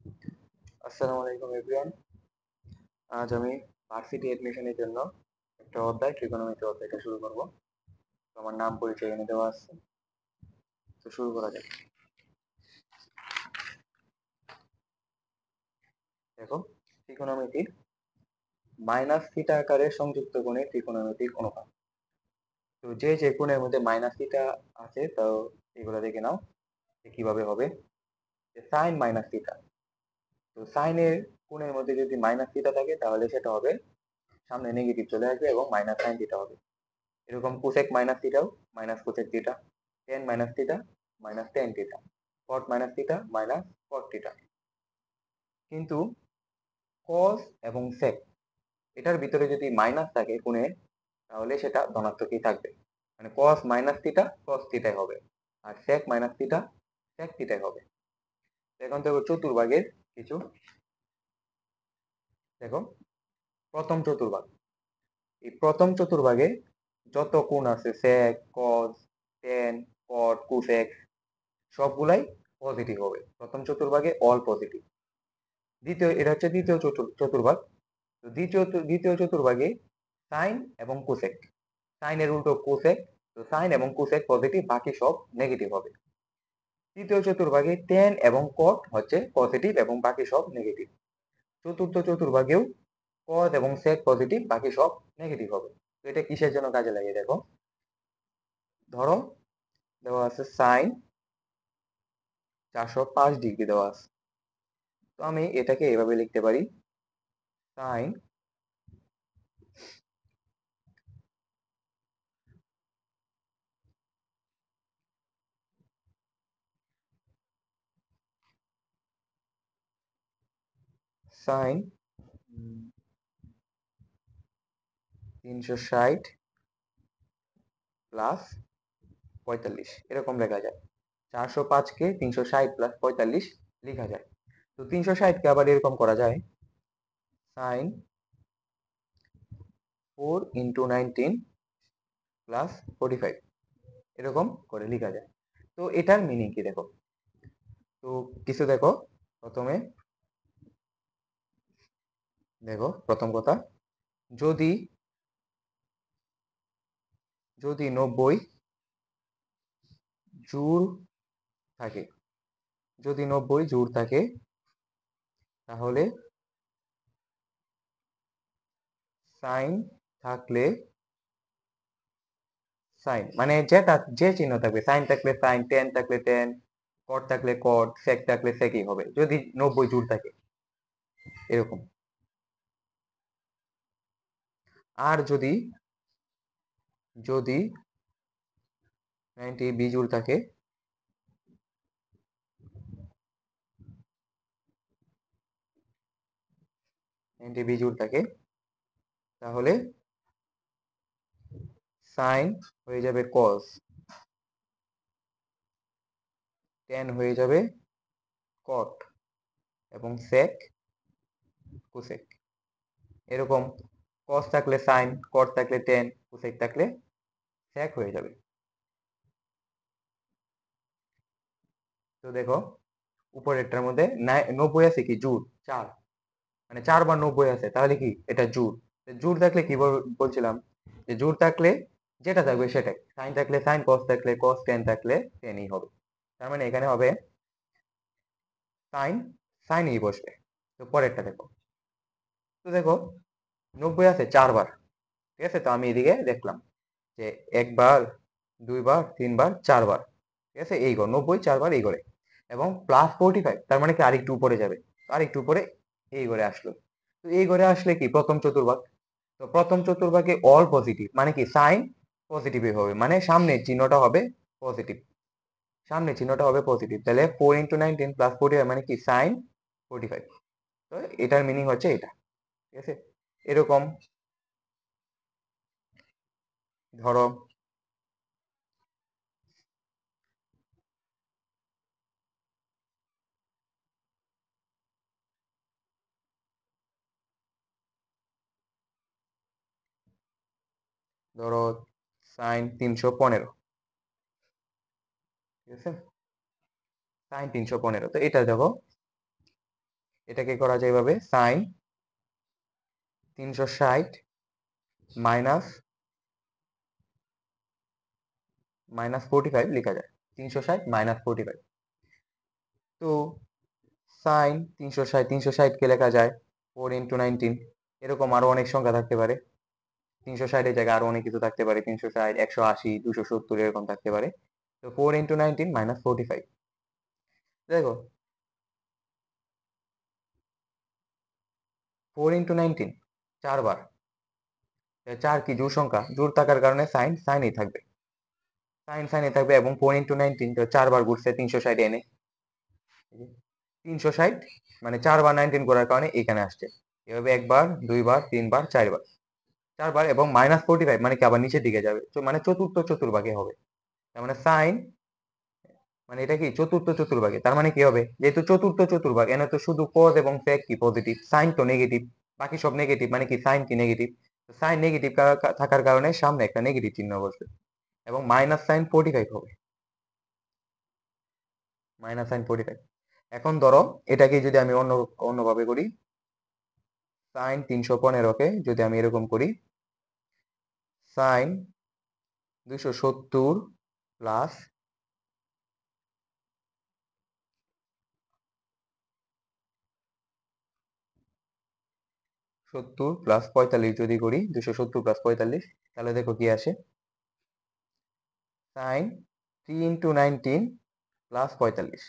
আসসালামু আলাইকুম এভরিওয়ান। আজ আমি ভার্সিটি এডমিশনের জন্য একটা অধ্যায় ট্রিগোনোমেট্রি অধ্যায়টা শুরু করব। তো আমার নাম পরিচয় এখানে দেওয়া আছে। তো শুরু করা যাক। দেখো, ত্রিকোণমিতির মাইনাস থিটা আকারে সংযুক্ত কোণের ত্রিকোণমিতিক অনুপাত। তো যে যে কোণের মধ্যে মাইনাস থিটা আছে তো এগুলো দেখে নাও যে কিভাবে হবে। সাইন মাইনাস থিটা, তো সাইনের কোণের মধ্যে যদি মাইনাস থিটা থাকে তাহলে সেটা হবে সামনে নেগেটিভ চলে আসবে এবং মাইনাস সাইন থিটা হবে। এরকম কোসেক মাইনাস থিটাও minus cosec theta, tan minus theta minus tan theta, cot minus theta minus cot theta. কিন্তু কস এবং সেক এটার ভিতরে যদি মাইনাস থাকে কোণে তাহলে সেটা ধনাত্মকই থাকবে, মানে কস মাইনাস থিটা কস থিটাই হবে, আর সেক মাইনাস থিটা সেক থিটাই হবে। এখন দেখো চতুর্ভাগের কিছু। দেখো, প্রথম চতুর্ভাগ, এই প্রথম চতুর্ভাগে যত কোণ আছে সেক কস টেন কট কোসেক সবগুলাই পজিটিভ হবে। প্রথম চতুর্ভাগে অল পজিটিভ। এটা হচ্ছে দ্বিতীয় চতুর্ভাগ। তো দ্বিতীয় চতুর্ভাগে সাইন এবং কোসেক, সাইনের উল্টো কোসেক, তো সাইন এবং কোসেক পজিটিভ, বাকি সব নেগেটিভ হবে। তৃতীয় চতুর্ভাগে টেন এবং কট হচ্ছে পজিটিভ এবং বাকি সব নেগেটিভ। চতুর্থ চতুর্ভাগেও কস এবং সেক পজিটিভ, বাকি সব নেগেটিভ হবে। তো এটা কিসের জন্য কাজে লাগে দেখো। ধরো দেওয়া আছে সাইন 405 ডিগ্রি দেওয়া আছে। তো আমি এটাকে এভাবে লিখতে পারি, সাইন সাইন 360 প্লাস 45 এরকম লেখা যায়। 405 কে 360 প্লাস 45 লেখা যায়। তো 360 কে আবার এরকম করা যায়, সাইন 4 × 19 প্লাস 45 এরকম করে লেখা যায়। তো এটার মিনিং কি দেখো। তো কিছু দেখো, প্রথমে দেখো প্রথম কথা, যদি যদি 90 জোড় থাকে, যদি 90 জোড় থাকে তাহলে সাইন থাকলে সাইন মানে যেটা যে চিহ্ন থাকবে, সাইন থাকলে সাইন, টেন থাকলে টেন, কট থাকলে কট, সেক থাকলে সেকই হবে যদি 90 জোড় থাকে এরকম। আর যদি যদি 90 বিজোড় থাকে, 90 বিজোড় থাকে তাহলে সাইন হয়ে যাবে কস, টেন হয়ে যাবে কট এবং সেক কোসেক। এরকম কস থাকলে সাইন, কট থাকলে টেন, কোসেক থাকলে সেক হয়ে যাবে। তো দেখো উপরেরটার মধ্যে 90 আছে কি জোড় 4, মানে 4 বার 90 আছে তাহলে কি এটা জোড়। জোড় থাকলে কি বলছিলাম যে জোড় থাকলে যেটা থাকবে সেটাই, সাইন থাকলে সাইন, কস থাকলে কস, টেন থাকলে টেনই হবে। তার মানে এখানে হবে সাইন সাইনই বসবে। তো পরেরটা দেখো, তো দেখো 90 আছে 4 বার, ঠিক আছে। তো আমি এদিকে দেখলাম যে একবার, দুইবার, তিনবার, 4 বার, ঠিক আছে। এই ঘর 90 4 বার এই ঘরে, এবং প্লাস 45 তার মানে কি আরেকটু উপরে যাবে, আরেকটু উপরে এই ঘরে আসলো। তো এই ঘরে আসলে কি প্রথম চতুর্ভাগ, তো প্রথম চতুর্ভাগে অল পজিটিভ মানে কি সাইন পজিটিভই হবে, মানে সামনের চিহ্নটা হবে পজিটিভ, সামনের চিহ্নটা হবে পজিটিভ। তাহলে 4 × 19 প্লাস 45 মানে কি সাইন 45। তো এটার মিনিং হচ্ছে এটা, ঠিক আছে। এরকম ধরো ধরো সাইন 315, ঠিক আছে, সাইন 315। তো এটা দেখো এটাকে করা যায় এভাবে, সাইন 360 মাইনাস 45 লেখা যায়, 360 মাইনাস 45। তো সাইন 360 কে লেখা যায় 4 × 19। এরকম আরো অনেক সংখ্যা থাকতে পারে, 360 জায়গায় আরো অনেক কিছু থাকতে পারে, 360, 180, 270 এরকম থাকতে পারে। তো 4 × 19 মাইনাস 45। দেখো 4 × 19 4 বার। 4 কি জোড় সংখ্যা, জোড় থাকার কারণে সাইন সাইনই থাকবে, সাইন সাইনই থাকবে। এবং 4 × 19 তো 4 বার ঘুরছে 360 এনে, 360 মানে 4 বার 19 করার কারণে এখানে আসছে। এভাবে 1 বার, 2 বার, 3 বার, 4 বার, 4 বার। এবং মাইনাস 45 মানে কি আবার নিচের দিকে যাবে, তো মানে চতুর্থ চতুর্ভাগে হবে। তার মানে সাইন মানে এটা কি চতুর্থ চতুর্ভাগে, তার মানে কি হবে, যেহেতু চতুর্থ চতুর্ভাগ এনে তো শুধু কজ এবং সেক কি পজিটিভ, সাইন তো নেগেটিভ, বাকি সব নেগেটিভ, মানে কি সাইন কি নেগেটিভ। সাইন নেগেটিভ থাকার কারণে সামনে একটা নেগেটিভ চিহ্ন বসবে এবং মাইনাস সাইন 45 হবে, মাইনাস সাইন 45। এখন ধরো এটাকে যদি আমি অন্যভাবে করি, সাইন 315 কে যদি আমি এরকম করি, সাইন 270 প্লাস 45 যদি করি, 270 + 45, তাহলে দেখো কি আসে, সাইন 3 × 19 + 45।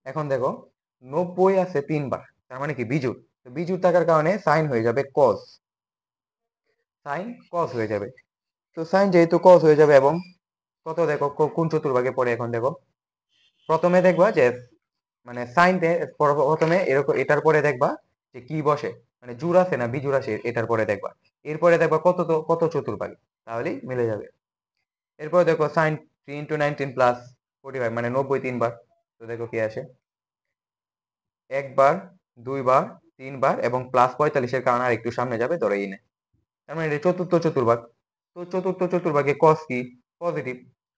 এখন দেখো 90 আছে 3 বার, তার মানে কি বিজোড়, তো বিজোড় থাকার কারণে সাইন হয়ে যাবে কস, সাইন কস হয়ে যাবে। তো সাইন যেহেতু কস হয়ে যাবে, এবং কত দেখো কোন চতুর্ভাগে পড়ে, এখন দেখো প্রথমে দেখবা যে মানে সাইন প্রথমে এরকম, এটার পরে দেখবা যে কি বসে, মানে জোড় আছে না বিজোড় আছে, এটার পরে দেখবা, এরপরে দেখবা কত চতুর্ভাগে, তাহলেই মিলে যাবে। এরপর দেখো সাইন 3 × 19 + 45 মানে 90 3 বার। তো দেখো কি আসে, 1 বার, 2 বার, 3 বার এবং +45 কারণে আর একটু সামনে যাবে, ধরে ইনে। তার মানে এটা চতুর্থ চতুর্ভাগ। তো চতুর্থ চতুর্ভাগে কস কি পজিটিভ,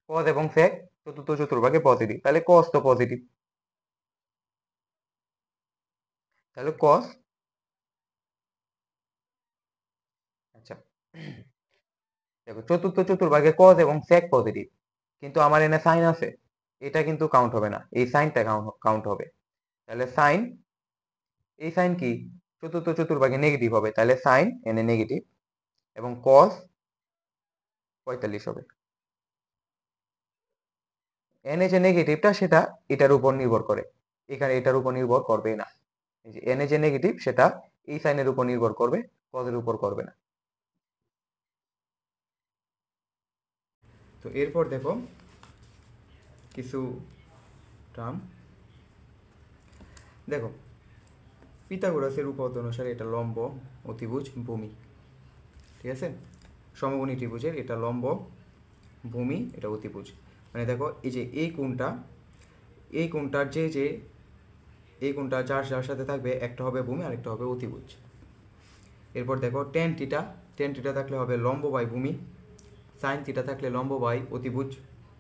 কস এবং সেক চতুর্থ চতুর্ভাগে পজিটিভ, তাহলে কস তো পজিটিভ, তাহলে কস। আচ্ছা দেখো চতুর্থ চতুর্ভাগে কস এবং সেক পজিটিভ, কিন্তু আমার এনে সাইন আছে, এটা কিন্তু কাউন্ট হবে না, এই সাইনটা কাউন্ট হবে। তাহলে সাইন, এই সাইন কি চতুর্থ চতুর্ভাগে নেগেটিভ হবে, তাহলে সাইন এনে নেগেটিভ এবং কস 45 হবে। এনে যে নেগেটিভটা সেটা এটার উপর নির্ভর করে, এখানে এটার উপর নির্ভর করবে না। এই যে এনে যে নেগেটিভ সেটা এই সাইনের উপর নির্ভর করবে, কজের উপর করবে না। তো এরপর দেখো কিছু টার্ম, দেখো পিথাগোরাসের উপপাদ্য অনুসারে এটা লম্ব, অতিভুজ, ভূমি, ঠিক আছে, সমকোণী ত্রিভুজের এটা লম্ব, ভূমি, এটা অতিভুজ। মানে দেখো এই যে এই কোণটা, এই কোণটার যে এই কোণটা যার যার সাথে থাকবে, একটা হবে ভূমি আরেকটা হবে অতিভুজ। এরপর দেখো টেন থিটা থাকলে হবে লম্ব বাই ভূমি, সাইন থিটা থাকলে লম্ব বাই অতিভুজ,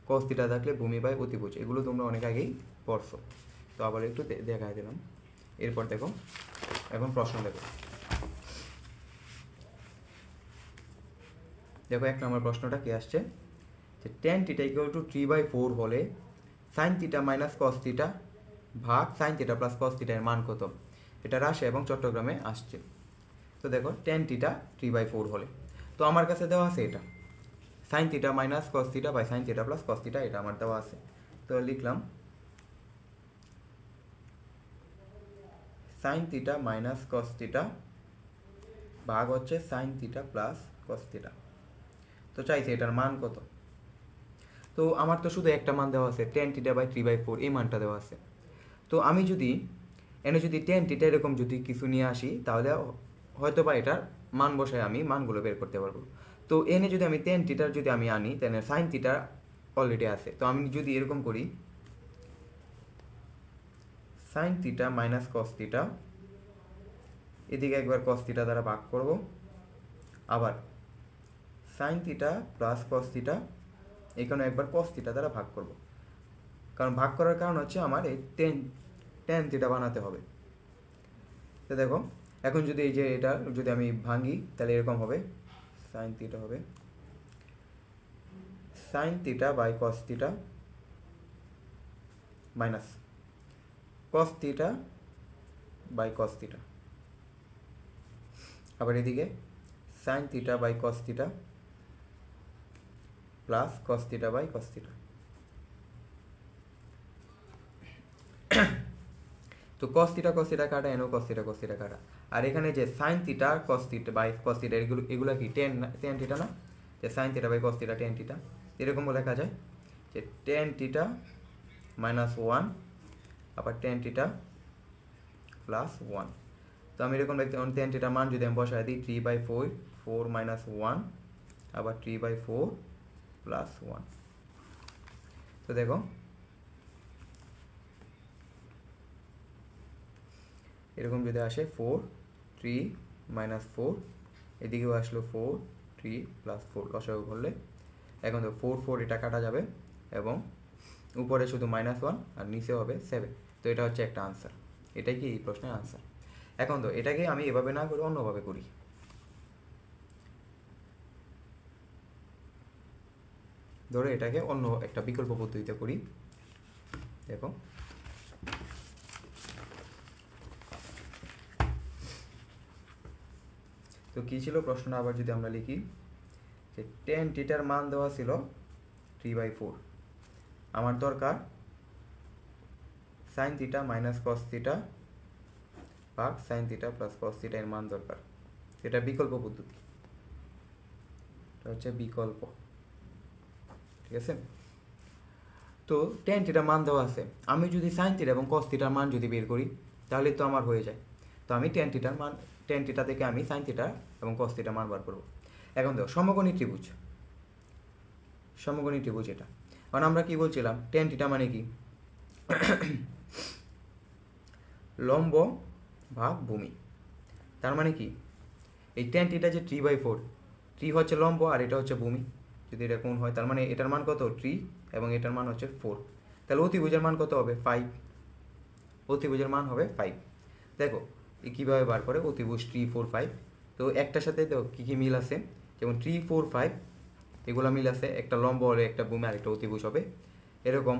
কস থিটা থাকলে ভূমি বাই অতিভুজ। এগুলো তোমরা অনেক আগেই পড়ছো, তো আবার একটু দেখাই দিলাম। এরপর দেখো এখন প্রশ্ন দেখো, দেখো 1 নম্বর প্রশ্নটা কি আসছে, যে টেন থিটা = 3/4 হলে sine theta minus cos theta ভাগ sine theta plus cos theta এর মান কত? এটা রাজশাহী এবং চট্টগ্রামে আসছে। তো দেখো টেন থিটা 3/4 হলে, তো আমার কাছে দেওয়া আছে এটা sine theta minus cos theta by sine theta plus cos theta, এটা আমার দেওয়া আছে। তো লিখলাম sine theta minus cos theta ভাগ হচ্ছে sine theta plus cos theta. তো চাইছে এটার মান কত। তো আমার তো শুধু একটা মান দেওয়া আছে, টেন থিটা বাই 3/4, এই মানটা দেওয়া আছে। তো আমি যদি এনে যদি টেন থিটা এরকম যদি কিছু নিয়ে আসি, তাহলে হয়তো বা এটার মান বসায় আমি মানগুলো বের করতে পারবো। তো এনে যদি আমি টেন থিটার যদি আমি আনি, তাহলে সাইন থিটা অলরেডি আছে। তো আমি যদি এরকম করি, sign theta minus cos theta, এদিকে একবার কস থিটা দ্বারা ভাগ করব, আবার sign theta plus cos theta, এখানে একবার কস থিটা দ্বারা ভাগ করব, কারণ ভাগ করার কারণ হচ্ছে আমার এই ট্যান থিটা বানাতে হবে। তো দেখো এখন যদি এই যে এটা যদি আমি ভাঙি তাহলে এরকম হবে, সাইন থিটা হবে sine theta by cos theta minus cos theta by cos theta, আবার এদিকে sine theta by cos theta plus cos theta by cos theta. তো কস থিটা কাটা, এনও কস থিটা কাটা, আর এখানে যে sine theta cos theta by cos theta এগুলো কি টেন থিটা না, যে sine theta by cos theta tan theta, এরকম লেখা যায় যে টেন থিটা মাইনাস ওয়ান আবার টেন থিটা প্লাস ওয়ান। তো আমি এরকম দেখতে টেন থিটার মান যদি আমি বসাই দিই 3/4 4 মাইনাস ওয়ান আবার 3/4 প্লাস ওয়ান। তো দেখো এরকম যদি আসে 4 3 মাইনাস 4, এদিকেও আসলো 4 3 প্লাস 4, লসাগু করলে এখন তো 4 4 এটা কাটা যাবে এবং উপরে শুধু -1 আর নিচে হবে 7। তো এটা হচ্ছে একটা আনসার, এটাই কি এই প্রশ্নের আনসার। এখন তো এটাকে আমি এভাবে না করে অন্যভাবে করি। ধরো এটাকে অন্য একটা বিকল্প পদ্ধতিতে করি। দেখো তো কী ছিল প্রশ্নটা আবার যদি আমরা লিখি যে টেন থিটার মান দেওয়া ছিল 3/4, আমার দরকার sine theta minus cos theta ভাগ sine theta plus cos theta এর মান দরকার। এটা বিকল্প পদ্ধতি, এটা হচ্ছে বিকল্প, ঠিক আছে। তো টেন থিটার মান দেওয়া আছে, আমি যদি সাইন থিটা এবং কস থিটার মান যদি বের করি তাহলে তো আমার হয়ে যায়। তো আমি টেন থিটা থেকে আমি সাইন থিটা এবং কস থিটার মান বার করবো। এখন দেখো সমকোণী ত্রিভুজ এটা, কারণ আমরা কি বলছিলাম টেন থিটা মানে কি লম্ব ভাগ ভূমি। তার মানে কি এই টেন থিটা যে 3/4, 3 হচ্ছে লম্ব আর এটা হচ্ছে ভূমি, যদি এটা কোণ হয় তার মানে এটার মান কত 3 এবং এটার মান হচ্ছে 4, তাহলে অতিভুজের মান কত হবে 5, অতিভুজের মান হবে 5। দেখো কীভাবে বার করে অতিভুজ 3 4 5, তো একটার সাথে দেখো কী কী মিল আছে, যেমন 3 4 5 এগুলো মিল আছে, একটা লম্ব হলে একটা ভূমি আর একটা অতিভুজ হবে। এরকম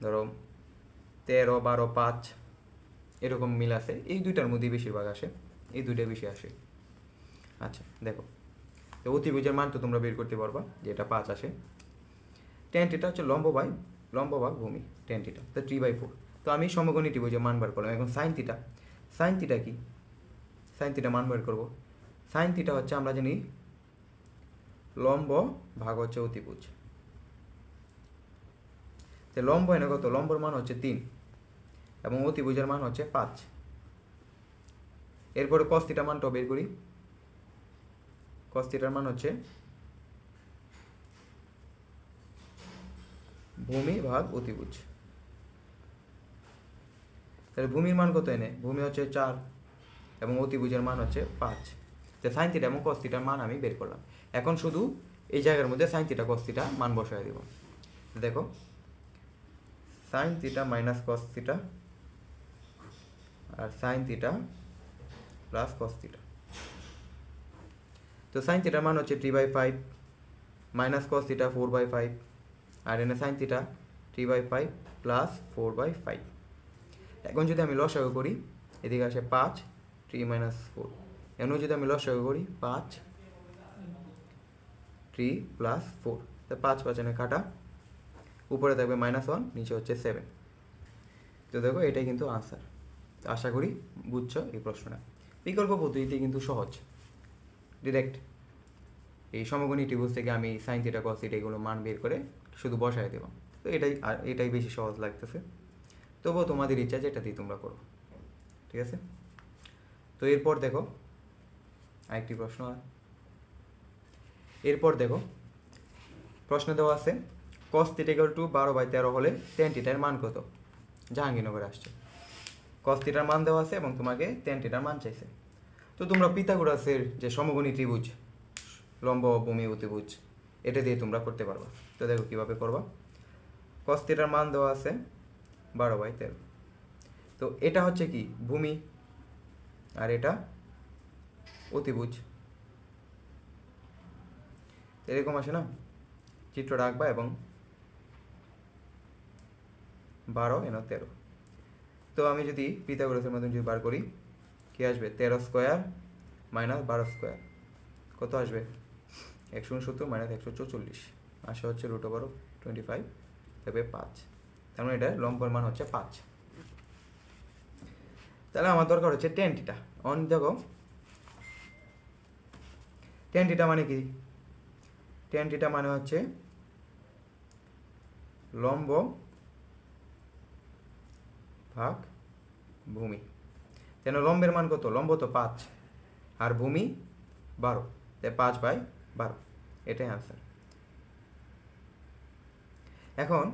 ধরো 13 12 5 এরকম মিল আছে, এই দুইটার মধ্যেই বেশিরভাগ আসে, এই দুইটা বেশি আসে। আচ্ছা দেখো তো অতিভুজের মান তো তোমরা বের করতে পারবা যে এটা 5 আসে। টেন থিটা হচ্ছে লম্ব ভাগ ভূমি, টেন থিটা তো 3/4। তো আমি সমকোণী ত্রিভুজের মান বার করলাম। এখন সাইন থিটা কি, সাইন থিটা মান বার করবো। সাইন থিটা হচ্ছে আমরা জানি লম্ব ভাগ হচ্ছে অতিভুজ, তো লম্ব এনে কত, লম্বর মান হচ্ছে 3 এবং অতিভুজের মান হচ্ছে 5। এরপরে কস থিটা মানটাও বের করি, কস থিটার মান হচ্ছে ভূমি ভাগ অতিভুজ, তাহলে ভূমির মান কত এনে, ভূমি হচ্ছে 4 এবং অতিভুজের মান হচ্ছে 5। তো সাইন থিটা এবং কস থিটার মান আমি বের করলাম। এখন শুধু এই জায়গার মধ্যে সাইন থিটা কস থিটা মান বসায় দেব। দেখো sine theta minus cos theta আর sine theta plus cos theta. তো সাইন থিটার মান হচ্ছে 3/5 মাইনাস কস থিটা 4/5 আর এনে সাইন থিটা 3/5 প্লাস 4/5। এখন যদি আমি লসাগু করি এদিকে আসে 5 3 মাইনাস 4, এমন যদি আমি লসাগু করি 5 3 প্লাস 4, তো 5 5 এনে কাটা, উপরে থাকবে -1 নিচে হচ্ছে 7। তো দেখো এটাই কিন্তু আনসার। আশা করি বুঝছো এই প্রশ্নটা। বিকল্প পদ্ধতিতে কিন্তু সহজ, ডিরেক্ট এই সমকোণী ত্রিভুজ থেকে আমি সাইন থিটা কস থিটা এগুলো মান বের করে শুধু বসায় দেব। তো এটাই বেশি সহজ লাগতেছে, তবুও তোমাদের ইচ্ছা যেটাতেই তোমরা করো, ঠিক আছে। তো এরপর দেখো আরেকটি প্রশ্ন, এরপর দেখো প্রশ্ন দেওয়া আছে কস থিটা ইকুয়াল টু 12/13 হলে টেন থিটার মান কত, জাহাঙ্গীরনগরে আসছে। কস থিটার মান দেওয়া আছে এবং তোমাকে টেন থিটার মান চাইছে। তো তোমরা পিথাগোরাসের যে সমকোণী ত্রিভুজ লম্ব ভূমি অতিভুজ এটা দিয়ে তোমরা করতে পারবা। তো দেখো কীভাবে করবা। কস থিটার মান দেওয়া আছে 12/13, তো এটা হচ্ছে কি ভূমি আর এটা অতিভুজ, এরকম আসে না, চিত্রটা আঁকবা এবং 12 এন 13। তো আমি যদি পিথাগোরাসের মাধ্যমে যদি বার করি কি আসবে, 13 স্কোয়ার মাইনাস 12 স্কোয়ার কত আসবে, 169 মাইনাস 144 আসে হচ্ছে √25 তবে 5। তার মানে এটা লম্বের মান হচ্ছে 5। তাহলে আমার দরকার হচ্ছে tan থিটা। অন দেখো tan থিটা মানে কি, tan থিটা মানে হচ্ছে লম্ব ভাগ ভূমি। কেন লম্বের মান কত, লম্ব তো 5 আর ভূমি 12, তাই 5/12, এটাই আনসার। এখন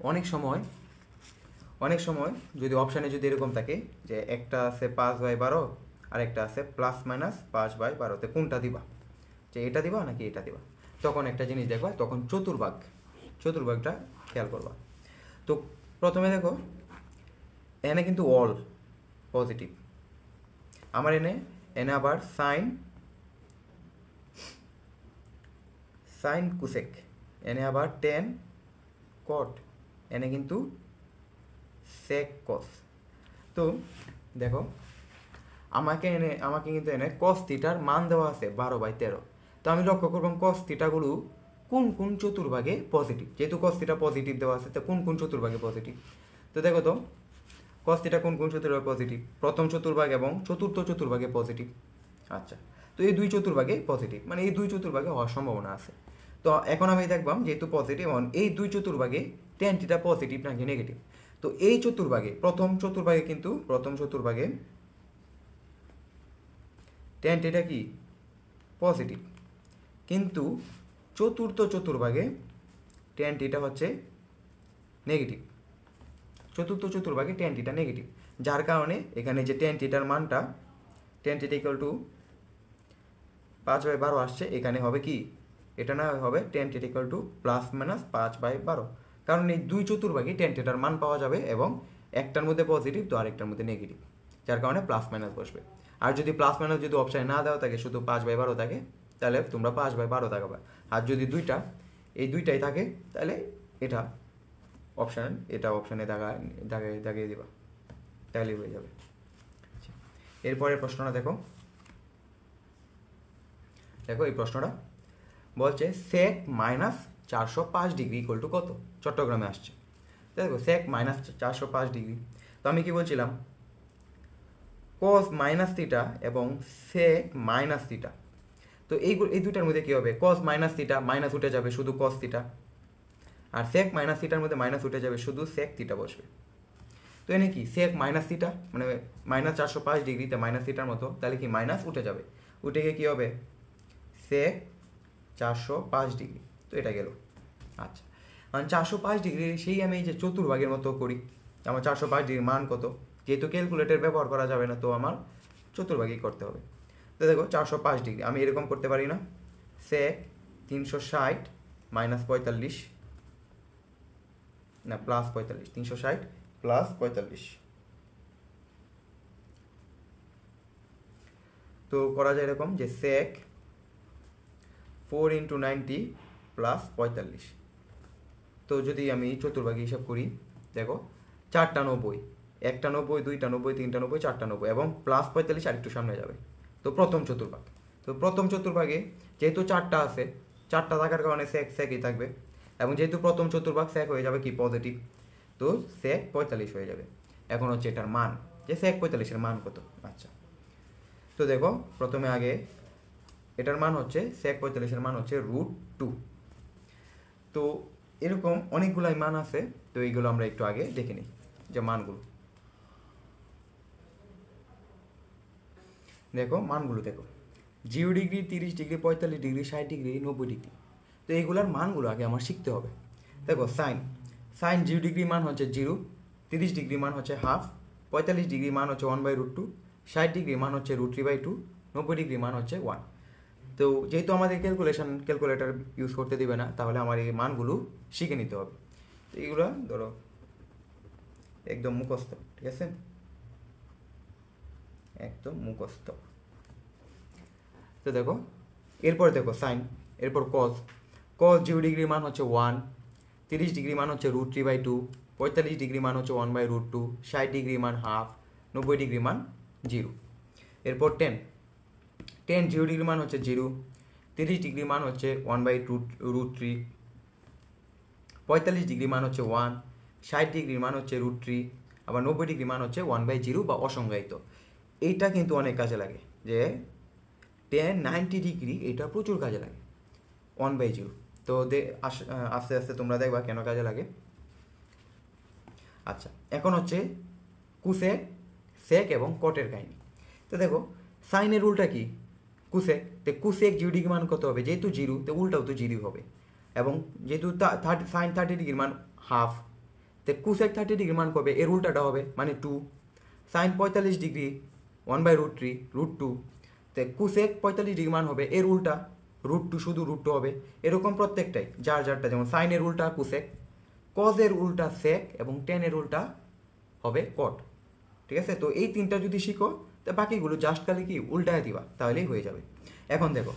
অনেক সময় যদি অপশানে যদি এরকম থাকে যে একটা আছে 5/12 আর একটা আছে +-5/12, তো কোনটা দিবা, যে এটা দিবা নাকি এটা দিবা, তখন একটা জিনিস দেখবা, তখন চতুর্ভাগটা খেয়াল করবা। তো প্রথমে দেখো এনে কিন্তু অল পজিটিভ, আমার এনে আবার সাইন কুসেক, এনে আবার টেন কট, এনে কিন্তু সেক কস। তো দেখো আমাকে কিন্তু এনে কস থিটার মান দেওয়া আছে 12/13। তো আমি লক্ষ্য করলাম কস থিটাগুলো কোন চতুর্ভাগে পজিটিভ, যেহেতু কস থিটা পজিটিভ দেওয়া আছে, তো কোন চতুর্ভাগে পজিটিভ। তো দেখো তো কস থিটা কোন চতুর্ভাগে পজিটিভ, প্রথম চতুর্ভাগ এবং চতুর্থ চতুর্ভাগে পজিটিভ। আচ্ছা, তো এই দুই চতুর্ভাগে পজিটিভ, মানে এই দুই চতুর্ভাগে হওয়ার সম্ভাবনা আছে। তো এখন আমি দেখলাম যেহেতু পজিটিভ, এখন এই দুই চতুর্ভাগে tan থিটা পজিটিভ নাকি নেগেটিভ। তো এই চতুর্ভাগে প্রথম চতুর্ভাগে tan থিটা কি পজিটিভ, কিন্তু চতুর্থ চতুর্ভাগে tan থিটা হচ্ছে নেগেটিভ, চতুর্থ চতুর্ভাগে tan থিটা নেগেটিভ, যার কারণে এখানে যে tan থিটার মানটা tan থিটা ইকুয়াল টু 5/12 আসছে, এখানে হবে কি, এটা না হবে tan থিটা ইকুয়াল টু +-5/12, কারণ এই দুই চতুর্ভাগে tan থিটার মান পাওয়া যাবে এবং একটার মধ্যে পজিটিভ তো আরেকটার মধ্যে নেগেটিভ, যার কারণে +- বসবে। আর যদি +- যদি অপশানে না দেওয়া থাকে, শুধু 5/12 থাকে, তাহলে তোমরা 5/12 দেখাবে। আর যদি এই দুইটাই থাকে তাহলে এটা অপশানে দাগিয়ে দিবা, তাহলেই হয়ে যাবে। এরপরের প্রশ্নটা দেখো এই প্রশ্নটা বলছে সেক -405 ইকুয়াল টু কত, চট্টগ্রামে আসছে। দেখো সেক -405, তো আমি কি বলছিলাম, কস মাইনাস থিটা এবং সেক মাইনাস থিটা, তো এই দুটার মধ্যে কী হবে, কস মাইনাস থিটা মাইনাস উঠে যাবে, শুধু কস থিটা, আর সেক মাইনাস থিটার মধ্যে মাইনাস উঠে যাবে, শুধু সেক থিটা বসবে। তো এনে কি সেক মাইনাস থিটা মানে -405 মাইনাস থিটার মতো, তাহলে কি মাইনাস উঠে যাবে, উঠে গিয়ে কী হবে সেক 405, তো এটা গেল। আচ্ছা, মানে 405 সেই আমি এই যে চতুর্ভাগের মতো করি, আমার 405 মান কত, যেহেতু ক্যালকুলেটর ব্যবহার করা যাবে না, তো আমার চতুর্ভাগই করতে হবে। তো দেখো 405 আমি এরকম করতে পারি না, সেক 360 -45 না +45, 360 +45, তো করা যায় এরকম যে সেক 4 × 90 +45। তো যদি আমি চতুর্ভাগে হিসাব করি, দেখো 4টা 90, 1টা 90, 2টা 90, 3টা 90, 4টা 90 এবং +45 আরেকটু সামনে যাবে, তো প্রথম চতুর্ভাগে যেহেতু 4টা আছে, 4টা থাকার কারণে সেকই থাকবে, এবং যেহেতু প্রথম চতুর্ভাগ সেক হয়ে যাবে কি পজিটিভ, তো সেক 45 হয়ে যাবে। এখন হচ্ছে এটার মান, যে সেক 45-এর মান কত। আচ্ছা, তো দেখো প্রথমে আগে এটার মান হচ্ছে সেক 45-এর মান হচ্ছে √2। তো এরকম অনেকগুলাই মান আছে, তো এইগুলো আমরা একটু আগে দেখে নিই যে মানগুলো। দেখো মানগুলো দেখো, 0°, 30°, 45°, 60°, 90°, তো এইগুলোর মানগুলো আগে আমার শিখতে হবে। দেখো সাইন 0° মান হচ্ছে 0, 30° মান হচ্ছে হাফ, 45° মান হচ্ছে 1/√2, 60° মান হচ্ছে √3/2, 90° মান হচ্ছে 1। তো যেহেতু আমাদের ক্যালকুলেটর ইউজ করতে দিবে না, তাহলে আমার এই মানগুলো শিখে নিতে হবে। তো এইগুলো ধরো একদম মুখস্থ, ঠিক আছে, একদম মুখস্থ। তো দেখো এরপর দেখো সাইন, এরপর কজ। কজ 0 ডিগ্রি মান হচ্ছে 1, 30 ডিগ্রি মান হচ্ছে √3/2, 45 ডিগ্রি মান হচ্ছে 1/√2, 60 ডিগ্রি মান হাফ, 90 ডিগ্রি মান 0। এরপর টেন, 0 ডিগ্রি মান হচ্ছে 0, 30 ডিগ্রি মান হচ্ছে 1/√3, 45 ডিগ্রি মান হচ্ছে 1, 60 ডিগ্রি মান হচ্ছে √3, আবার 90 ডিগ্রি মান হচ্ছে 1/0 বা অসংজ্ঞায়িত। এইটা কিন্তু অনেক কাজে লাগে, যে 90 ডিগ্রি এটা প্রচুর কাজে লাগে, 1/0। তো আস্তে আস্তে তোমরা দেখবা কেন কাজে লাগে। আচ্ছা, এখন হচ্ছে কুসেক, সেক এবং কটের কাহিনী। তো দেখো সাইনের উল্টা কি, কুসেক। তো কুসেক 0 ডিগ্রি মান কত হবে, যেহেতু 0 তো উল্টাও তো 0 হবে, এবং যেহেতু সাইন 30 ডিগ্রি মান হাফ, তো কুসেক 30 ডিগ্রি মান কবে, এর উল্টাটা হবে মানে 2। সাইন 45 ডিগ্রি 1/√3 √2, তো কুসেক 45 ডিগ্রি মান হবে এর উল্টা √2, শুধু √2 হবে। এরকম প্রত্যেকটাই যার যারটা, যেমন সাইনের উল্টা কুসেক, কজের উল্টা সেক এবং টেনের উল্টা হবে কট, ঠিক আছে। তো এই তিনটা যদি শিখো তো বাকিগুলো জাস্ট খালি কি উল্টায় দিবা, তাহলেই হয়ে যাবে। এখন দেখো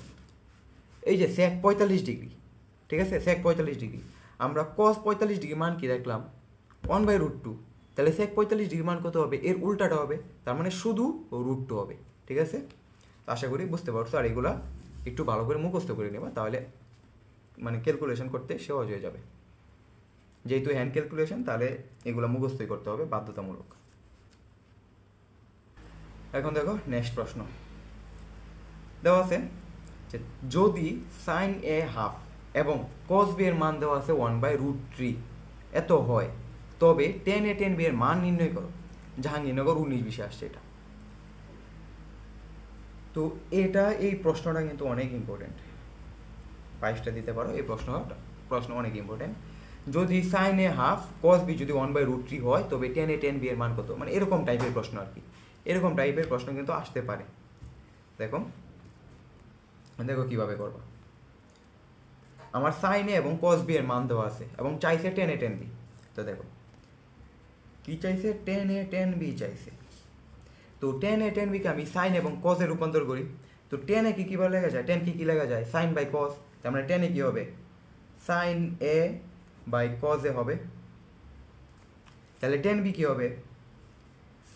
এই যে সেক 45 ডিগ্রি, ঠিক আছে, সেক 45 ডিগ্রি, আমরা কস 45 ডিগ্রি মান কি দেখলাম 1/√2, তাহলে সেক 45 ডিগ্রি মান কত হবে, এর উল্টাটা হবে, তার মানে শুধু √2 হবে, ঠিক আছে। আশা করি বুঝতে পারছো, আর এগুলা একটু ভালো করে মুখস্থ করে নেবা, তাহলে মানে ক্যালকুলেশন করতে সহজ হয়ে যাবে। যেহেতু হ্যান্ড ক্যালকুলেশন, তাহলে এগুলো মুখস্থই করতে হবে বাধ্যতামূলক। এখন দেখো নেক্সট প্রশ্ন দেওয়া আছে যে যদি সাইন এ হাফ এবং কস বি এর মান দেওয়া আছে 1/√3 এত হয়, তবে টেন এ টেন বি এর মান নির্ণয় করো। জাহাঙ্গীরনগর 19-20 আসছে এটা। তো এই প্রশ্নটা কিন্তু অনেক ইম্পর্টেন্ট, 5টা দিতে পারো, এই প্রশ্ন অনেক ইম্পর্টেন্ট। যদি সাইন এ হাফ কস বি যদি 1/√3 হয়, তবে টেন এ টেন বি এর মান কত, মানে এরকম টাইপের প্রশ্ন আর কি, এরকম টাইপের প্রশ্ন কিন্তু আসতে পারে। দেখো দেখো কীভাবে করবা। আমার সাইন এ এবং কস বি এর মান দেওয়া আছে এবং চাইছে টেন এ টেন বি। তো দেখো কী চাইছে, টেন এ টেন বি চাইছে। তো টেন এ টেন বিকে আমি সাইন এবং কসে রূপান্তর করি। তো টেন এ কীভাবে লেখা যায়, টেন কী লেখা যায়, সাইন বাই কস। তার মানে টেন এ কী হবে, সাইন এ বাই কস এ হবে। তাহলে টেন বি কী হবে,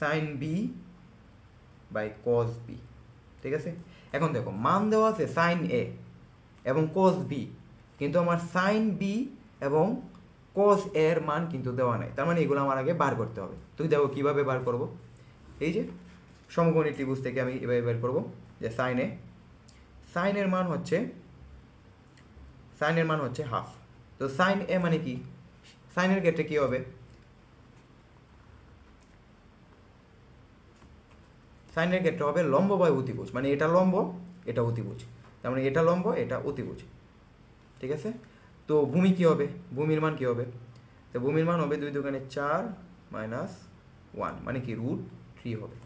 sine B by cos B, ঠিক আছে। এখন দেখো মান দেওয়া আছে সাইন এ এবং কস বি, কিন্তু আমার সাইন বি এবং কস এর মান কিন্তু দেওয়া নাই, তার মানে এগুলো আমার আগে বার করতে হবে। তুই দেখো কীভাবে বার করব, এই যে সমকোণী ত্রিভুজ থেকে আমি এভাবে বের করব যে সাইনের মান হচ্ছে হাফ। তো সাইন এ মানে কি, সাইনের ক্ষেত্রে কি হবে, সাইনের ক্ষেত্রে হবে লম্ব বাই অতিভুজ, মানে এটা লম্ব এটা অতিভুজ, তার মানে এটা লম্ব এটা অতিভুজ, ঠিক আছে। তো ভূমি কি হবে, ভূমির মান কি হবে, তো ভূমির মান হবে 2 দুগুণে 4 -1 মানে কি √3 হবে।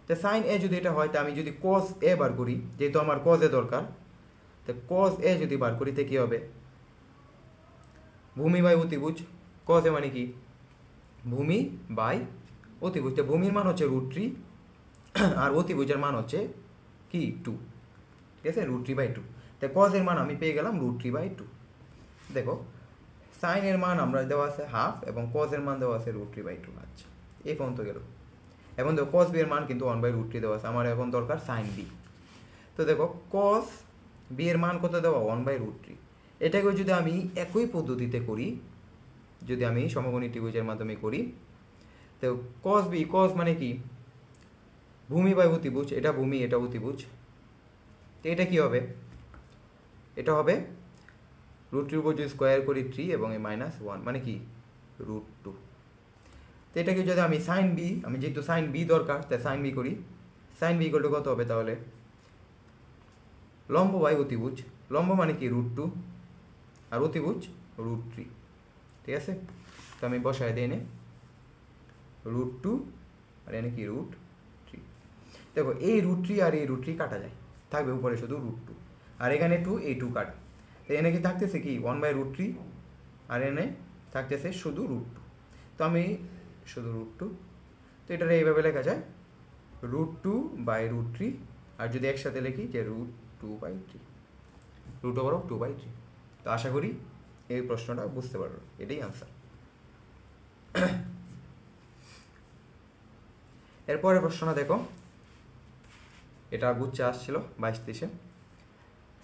তো সাইন এ যদি এটা হয়, তা আমি যদি কস এ বার করি, যেহেতু আমার কস এ দরকার, তো কস এ যদি বার করি তো কী হবে, ভূমি বাই অতিভুজ, কস এ মানে কি ভূমি বাই অতিভুজ। তো ভূমির মান হচ্ছে √3 আর অতিভুজের মান হচ্ছে কি 2, ঠিক আছে, √3/2। তাই কস এর মান আমি পেয়ে গেলাম √3/2। দেখো সাইনের মান আমরা দেওয়া আছে হাফ এবং কস এর মান দেওয়া আছে √3/2। আচ্ছা, এই পর্যন্ত গেল। এখন দেখো কস বি এর মান কিন্তু 1/√3 দেওয়া আছে, আমার এখন দরকার সাইন বি। তো দেখো কস বি এর মান কত দেওয়া 1/√3। এটাকে যদি আমি একই পদ্ধতিতে করি, যদি আমি সমকোণী ত্রিভুজের মাধ্যমে করি, তো কস বি, কস মানে কি ভূমি বাই অতিভুজ, এটা ভূমি এটা অতিভুজ, তো এটা কি হবে, এটা হবে √3 উপর যদি স্কোয়ার করি 3 এবং এই -1 মানে কি √2। তো এটাকে যদি আমি সাইন বি, আমি যেহেতু সাইন বি দরকার তাই সাইন বি করি, সাইন বি ইকুয়াল টু কত হবে, তাহলে লম্ব বাই অতিভুজ, লম্ব মানে কি √2 আর অতিভুজ √3, ঠিক আছে। তো আমি বসায় দিই এনে √2 আর এনে কি √3। দেখো এই √3 আর এই √3 কাটা যায়, থাকবে উপরে শুধু √2, আর এখানে 2 এই 2 কাটা, তো এনে কি থাকতেছে কি 1/√3 আর এনে থাকতেছে শুধু √2। তো আমি শুধু √2। তো এটা এইভাবে লেখা যায় √2/√3, আর যদি একসাথে লিখি যে √2/3, √2/3। তো আশা করি এই প্রশ্নটা বুঝতে পারো, এটাই আনসার। এরপরের প্রশ্নটা দেখো, এটা গুচ্ছে আসছিল 22-23-এ।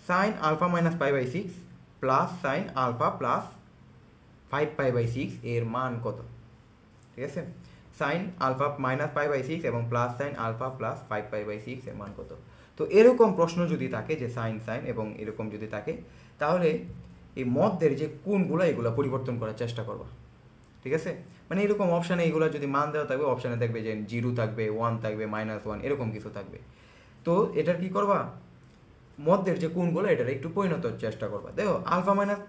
Sine alpha minus π/6 plus sine alpha plus 5π/6 এর মান কত? ঠিক আছে, সাইন আলফা মাইনাস π/6 এবং প্লাস সাইন আলফা প্লাস 5π/6 এর মান কত? তো এরকম প্রশ্ন যদি থাকে যে সাইন সাইন এবং এরকম যদি থাকে, তাহলে এই মধ্যের যে কোণগুলো এগুলো পরিবর্তন করার চেষ্টা করবা। ঠিক আছে, মানে এরকম অপশানে এগুলো যদি মান দেওয়া থাকবে, অপশানে দেখবে যে 0 থাকবে, 1 থাকবে, -1 এরকম কিছু থাকবে। তো এটার কি করবা, মধ্যের যে কোণগুলো এটার একটু পরিণত চেষ্টা করবা। দেখো আলফা মাইনাস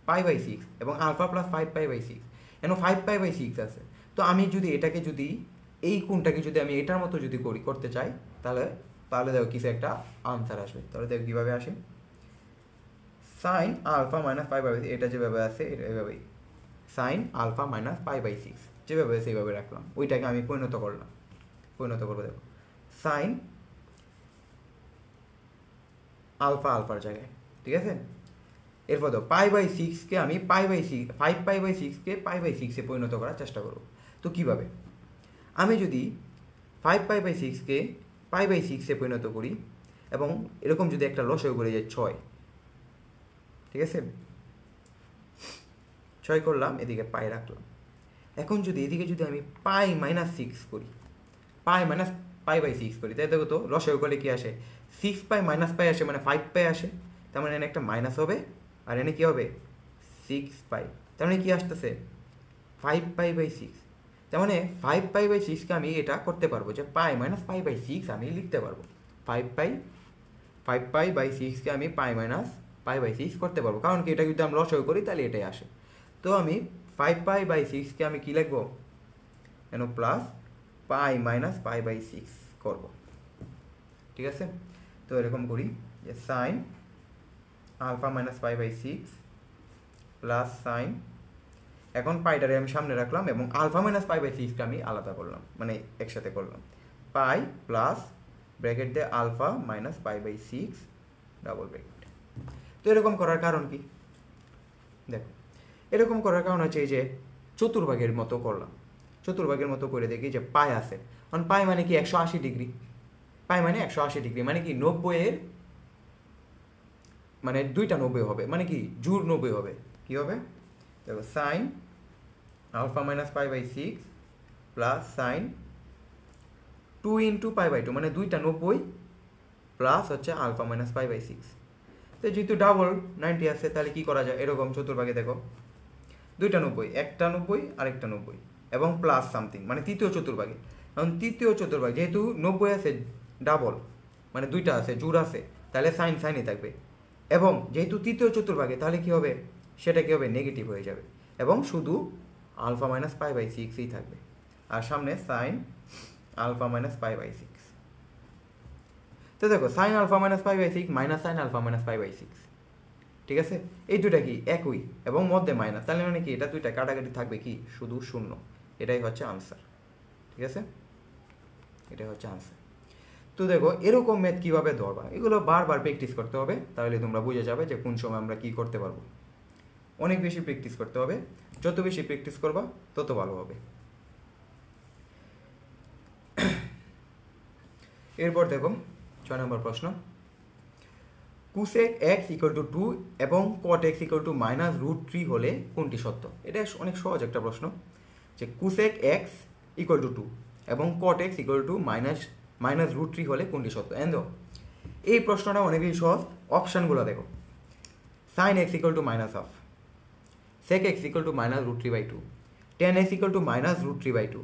π/6 এবং আলফা প্লাস 5π/6, কেন 5π/6 আছে। তো আমি যদি এটাকে যদি এই কোণটাকে যদি আমি এটার মতো যদি করতে চাই, তাহলে তাহলে দেখো কিছু একটা আনসার আসবে। তাহলে দেখো কীভাবে আসে, সাইন আলফা মাইনাস π/6 এটা যেভাবে আছে এটা এভাবেই, সাইন আলফা মাইনাস π/6 যেভাবে সেইভাবে রাখলাম, ওইটাকে আমি পরিণত করবো। দেখো সাইন আলফা আলফার জায়গায়, ঠিক আছে। এরপর দেখো π/6কে আমি 5π/6কে π/6-এ পরিণত করার চেষ্টা করব। তো কীভাবে, আমি যদি 5π/6কে π/6-এ পরিণত করি এবং এরকম যদি একটা লসাগু করে যায় 6, ঠিক আছে, 6 করলাম, এদিকে পাই রাখলাম। এখন যদি এদিকে যদি আমি π-6 করি, π-π/6 করি, তাই দেখো তো লসাগু করলে কি আসে, 6π - π আসে, মানে 5π আসে। তার মানে এনে একটা মাইনাস হবে, আর এনে কি হবে 6π। তার মানে কি আসতেছে 5π/6। তার মানে 5π/6কে আমি এটা করতে পারবো যে π-π/6 আমি লিখতে পারবো। 5π/6কে আমি π-π/6 করতে পারবো, কারণ কি এটা যদি আমরা লসাগু করি তাহলে এটাই আসে। তো আমি 5π/6কে আমি কি লিখবো, কেন প্লাস π-π/6 করব। ঠিক আছে, তো এরকম করি যে sine alpha minus π/6 plus sine, এখন পাইটারে আমি সামনে রাখলাম এবং আলফা মাইনাস π/6টা আমি আলাদা করলাম, মানে একসাথে করলাম, পাই প্লাস ব্র্যাকেট দিয়ে আলফা মাইনাস π/6 ডাবল ব্র্যাকেট। তো এরকম করার কারণ কি, দেখো এরকম করার কারণ হচ্ছে এই যে চতুর্ভাগের মতো করলাম, চতুর্ভাগের মতো করে দেখি যে পাই আছে। কারণ পাই মানে কি 180 ডিগ্রি, পাই মানে 180 ডিগ্রি, মানে কি 90-এর মানে দুইটা 90 হবে, মানে কি জোর 90 হবে। কি হবে দেখো, sine alpha minus π/6 plus sine 2 × π/2, মানে দুইটা 90 প্লাস হচ্ছে আলফা মাইনাস π/6। তো যেহেতু ডাবল 90 আছে, তাহলে কি করা যায়, এরকম চতুর্ভাগে দেখো দুইটা 90, একটা 90 আরেকটা 90 এবং প্লাস সামথিং, মানে তৃতীয় চতুর্ভাগে। এখন তৃতীয় চতুর্ভাগ যেহেতু 90 আছে ডাবল, মানে দুইটা আছে জোর আছে, তাহলে সাইন সাইনই থাকবে। এবং যেহেতু তৃতীয় চতুর্ভাগে, তাহলে কি হবে, সেটা কি হবে নেগেটিভ হয়ে যাবে এবং শুধু আলফা মাইনাস π/6ই থাকবে, আর সামনে সাইন আলফা মাইনাস π/6। তো দেখো sine alpha minus π/6 minus sine alpha minus π/6, ঠিক আছে, এই দুটা কি একই এবং মধ্যে মাইনাস, তাহলে মানে কি এটা দুইটা কাটাকাটি থাকবে কি শুধু শূন্য। এটাই হচ্ছে আনসার, ঠিক আছে, এটাই হচ্ছে আনসার। তো দেখো এরকম ম্যাথ কীভাবে ধরবা, এগুলো বারবার প্র্যাকটিস করতে হবে, তাহলে তোমরা বুঝে যাবে যে কোন সময় আমরা কী করতে পারবো। অনেক বেশি প্র্যাকটিস করতে হবে, যত বেশি প্র্যাকটিস করবা তত ভালো হবে। এরপর দেখো 6 নম্বর প্রশ্ন, কুসেক x = 2 এবং কট x = -√3 হলে কোনটি সত্য? এটা অনেক সহজ একটা প্রশ্ন, যে কুসেক x = 2 এবং কট x = -√3 হলে কোনটি সত্য। এন্ড এই প্রশ্নটা অনেক বেশি সহজ, অপশানগুলো দেখো, sign x = -1/2, sec x = -√3/2, tan x = -√3/2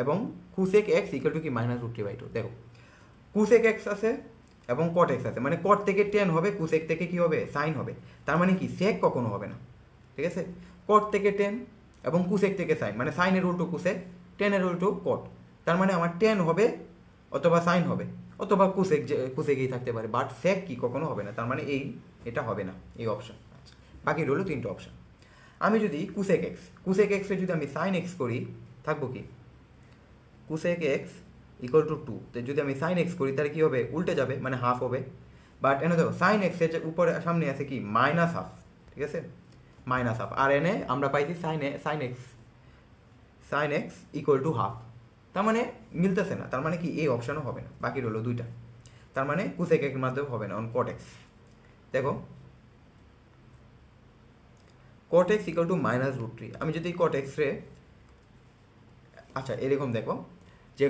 এবং কুসেক x = কি -√3/2। দেখো কুসেক x আছে এবং কট এক্স আছে, মানে কট থেকে টেন হবে, কুসেক থেকে কি হবে সাইন হবে। তার মানে কি সেক কখনো হবে না, ঠিক আছে, কট থেকে টেন এবং কুসেক থেকে সাইন, মানে সাইনের উল্টো কুসেক, টেনের উল্টো কট। তার মানে আমার টেন হবে অথবা সাইন হবে অথবা কুসেকই থাকতে পারে, বাট সেক কি কখনো হবে না। তার মানে এটা হবে না, এই অপশান। আচ্ছা, বাকি রইল 3টে অপশান। আমি যদি কুসেক এক্সে যদি আমি সাইন এক্স করি, থাকবো কি কোসেক এক্স ইকুয়াল টু 2, তো যদি আমি সাইন এক্স করি তাহলে কী হবে, উল্টে যাবে, মানে হাফ হবে। বাট এনে দেখো সাইন এক্সের উপরে সামনে আছে কি মাইনাস হাফ, ঠিক আছে, মাইনাস হাফ। আর এনে আমরা পাইছি sine x equal to half, তার মানে মিলতেছে না, তার মানে কি এই অপশানও হবে না, বাকি রইলো দুইটা, তার মানে কোসেক এক্সের মাধ্যমে হবে না, অন কট এক্স। দেখো cot x equal to minus root 3, আমি যদি কট এক্স রে, আচ্ছা এরকম দেখো যে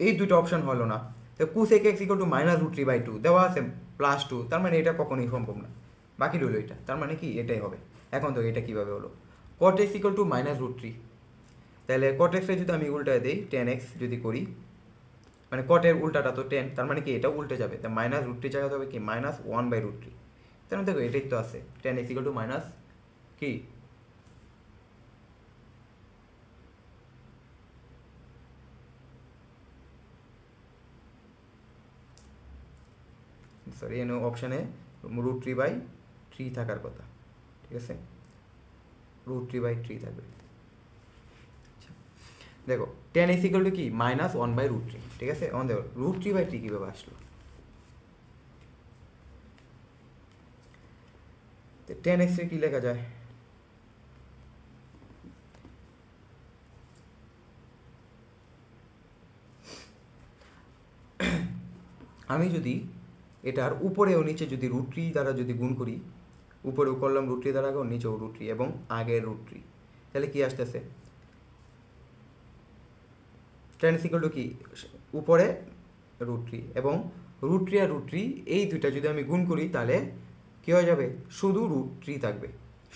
এই দুটো অপশান হলো না, তো cosec x equal to minus root 3/2 দেওয়া আছে +2, তার মানে এটা কখনোই সম্ভব না, বাকি রইলো এটা, তার মানে কি এটাই হবে। এখন তো এটা কীভাবে হলো, cot x equal to minus root 3, তাহলে কট এক্সে যদি আমি উল্টায় দিই 10x যদি করি, মানে কটের উল্টাটা তো 10, তার মানে কি এটা উল্টে যাবে, তা মাইনাস রুট 3 জায়গাতে হবে কি -1/√3, তার মানে দেখো এটাই তো আছে 10x ইকুয়াল টু মাইনাস কি সরি এনে অপশানে √3/3 থাকার কথা, ঠিক আছে, √3/3 থাকবে। দেখো 10x ইকুয়াল টু কি -1/√3, ঠিক আছে, আমাদের √3/3 কীভাবে আসলো, 10x এর কী লেখা যায়, আমি যদি এটার উপরে ও নিচে যদি √3 দ্বারা যদি গুণ করি, উপরেও করলাম √3 দ্বারা আগে, নিচেও √3 এবং আগের √3, তাহলে কি আসতেছে 10 ইকুয়াল টু কি উপরে √3 এবং √3 আর √3 এই দুইটা যদি আমি গুণ করি তাহলে কী হয়ে যাবে, শুধু √3 থাকবে,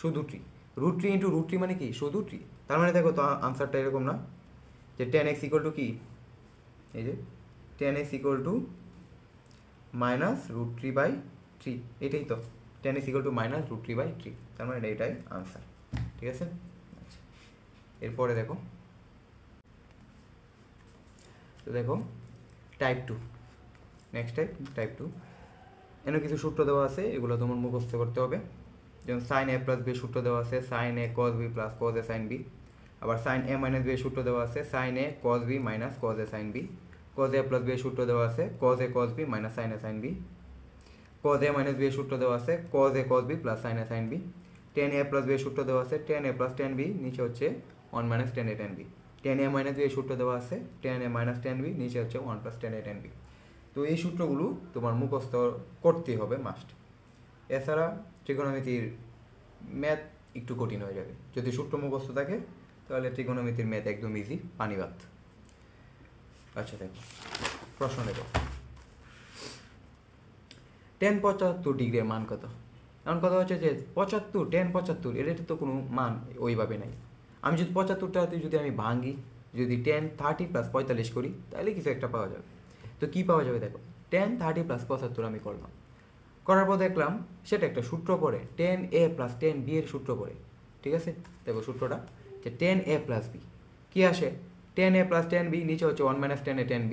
শুধু 3, √3 ইন্টু √3 মানে কি শুধু 3, তার মানে দেখো তো আনসারটা এরকম না, যে 10x ইকুয়াল টু কি, এই যে 10x ইকুয়াল টু -√3/3, এটাই তো 10x ইকুয়াল টু -√3/3, তার মানে এটাই আনসার, ঠিক আছে। আচ্ছা এরপরে দেখো, তো দেখো টাইপ 2, নেক্সট টাইপ 2, এনে কিছু সূত্র দেওয়া আছে, এগুলো তোমার মুখস্থ করতে হবে, যেমন সাইন a প্লাস বি সূত্র দেওয়া আছে sine a cos b plus cos a sin b, আবার সাইন a মাইনাস বি সূত্র দেওয়া আছে sine a cos b minus cos a sin b, cos a plus B সূত্র দেওয়া আছে cos a cos b minus sin a sin b, cos a minus B সূত্র দেওয়া আছে cos a cos b plus sin a sin b, tan a plus B সূত্র দেওয়া আছে tan a plus tan b, নিচে হচ্ছে 1 minus tan a tan b, tan a minus B সূত্র দেওয়া আছে tan a minus tan b, নিচে হচ্ছে 1 plus tan a tan b। তো এই সূত্রগুলো তোমার মুখস্থ করতেই হবে মাস্ট, এছাড়া ত্রিকোণমিতির ম্যাথ একটু কঠিন হয়ে যাবে, যদি সূত্র মুখস্থ থাকে তাহলে ত্রিকোণমিতির ম্যাথ একদম ইজি, পানিভাত। আচ্ছা দেখো প্রশ্ন দেখো, tan 75 ডিগ্রির মান কত, এমন কথা হচ্ছে যে 75 tan 75 এর তো কোনো মান ওইভাবে নাই, আমি যদি 75টাতে যদি আমি ভাঙি, যদি tan 30 প্লাস 45 করি তাহলে কিছু একটা পাওয়া যাবে, তো কী পাওয়া যাবে দেখো, tan 30 প্লাস 75 আমি করলাম, করার পর দেখলাম সেটা একটা সূত্র পড়ে tan a plus tan b এর সূত্র পড়ে, ঠিক আছে, দেখো সূত্রটা যে tan a প্লাস b কী আসে, tan a plus tan b, নিচে হচ্ছে 1 minus tan a tan b,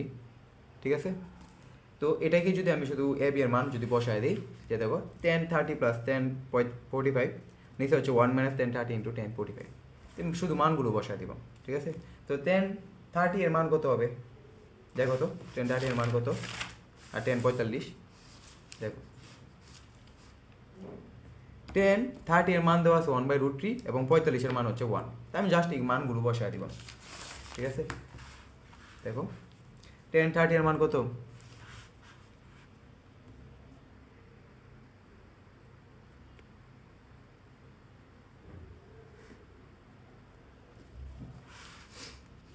ঠিক আছে। তো এটাকে যদি আমি শুধু a b এর মান যদি বসায় দিই, যে দেখো tan 30 প্লাস tan 45, নিচে হচ্ছে 1 মাইনাস tan 30 ইন্টু tan 45, শুধু মানগুলো বসায় দিব, ঠিক আছে। তো tan 30 এর মান কত হবে, দেখো তো tan 30 এর মান কত, আর tan 45, দেখো tan 30 এর মান দেওয়া আছে 1/√3 এবং 45 এর মান হচ্ছে 1, তাই আমি জাস্ট এই মানগুলো বসায় দিব, ঠিক আছে। দেখো tan 30 এর মান কত,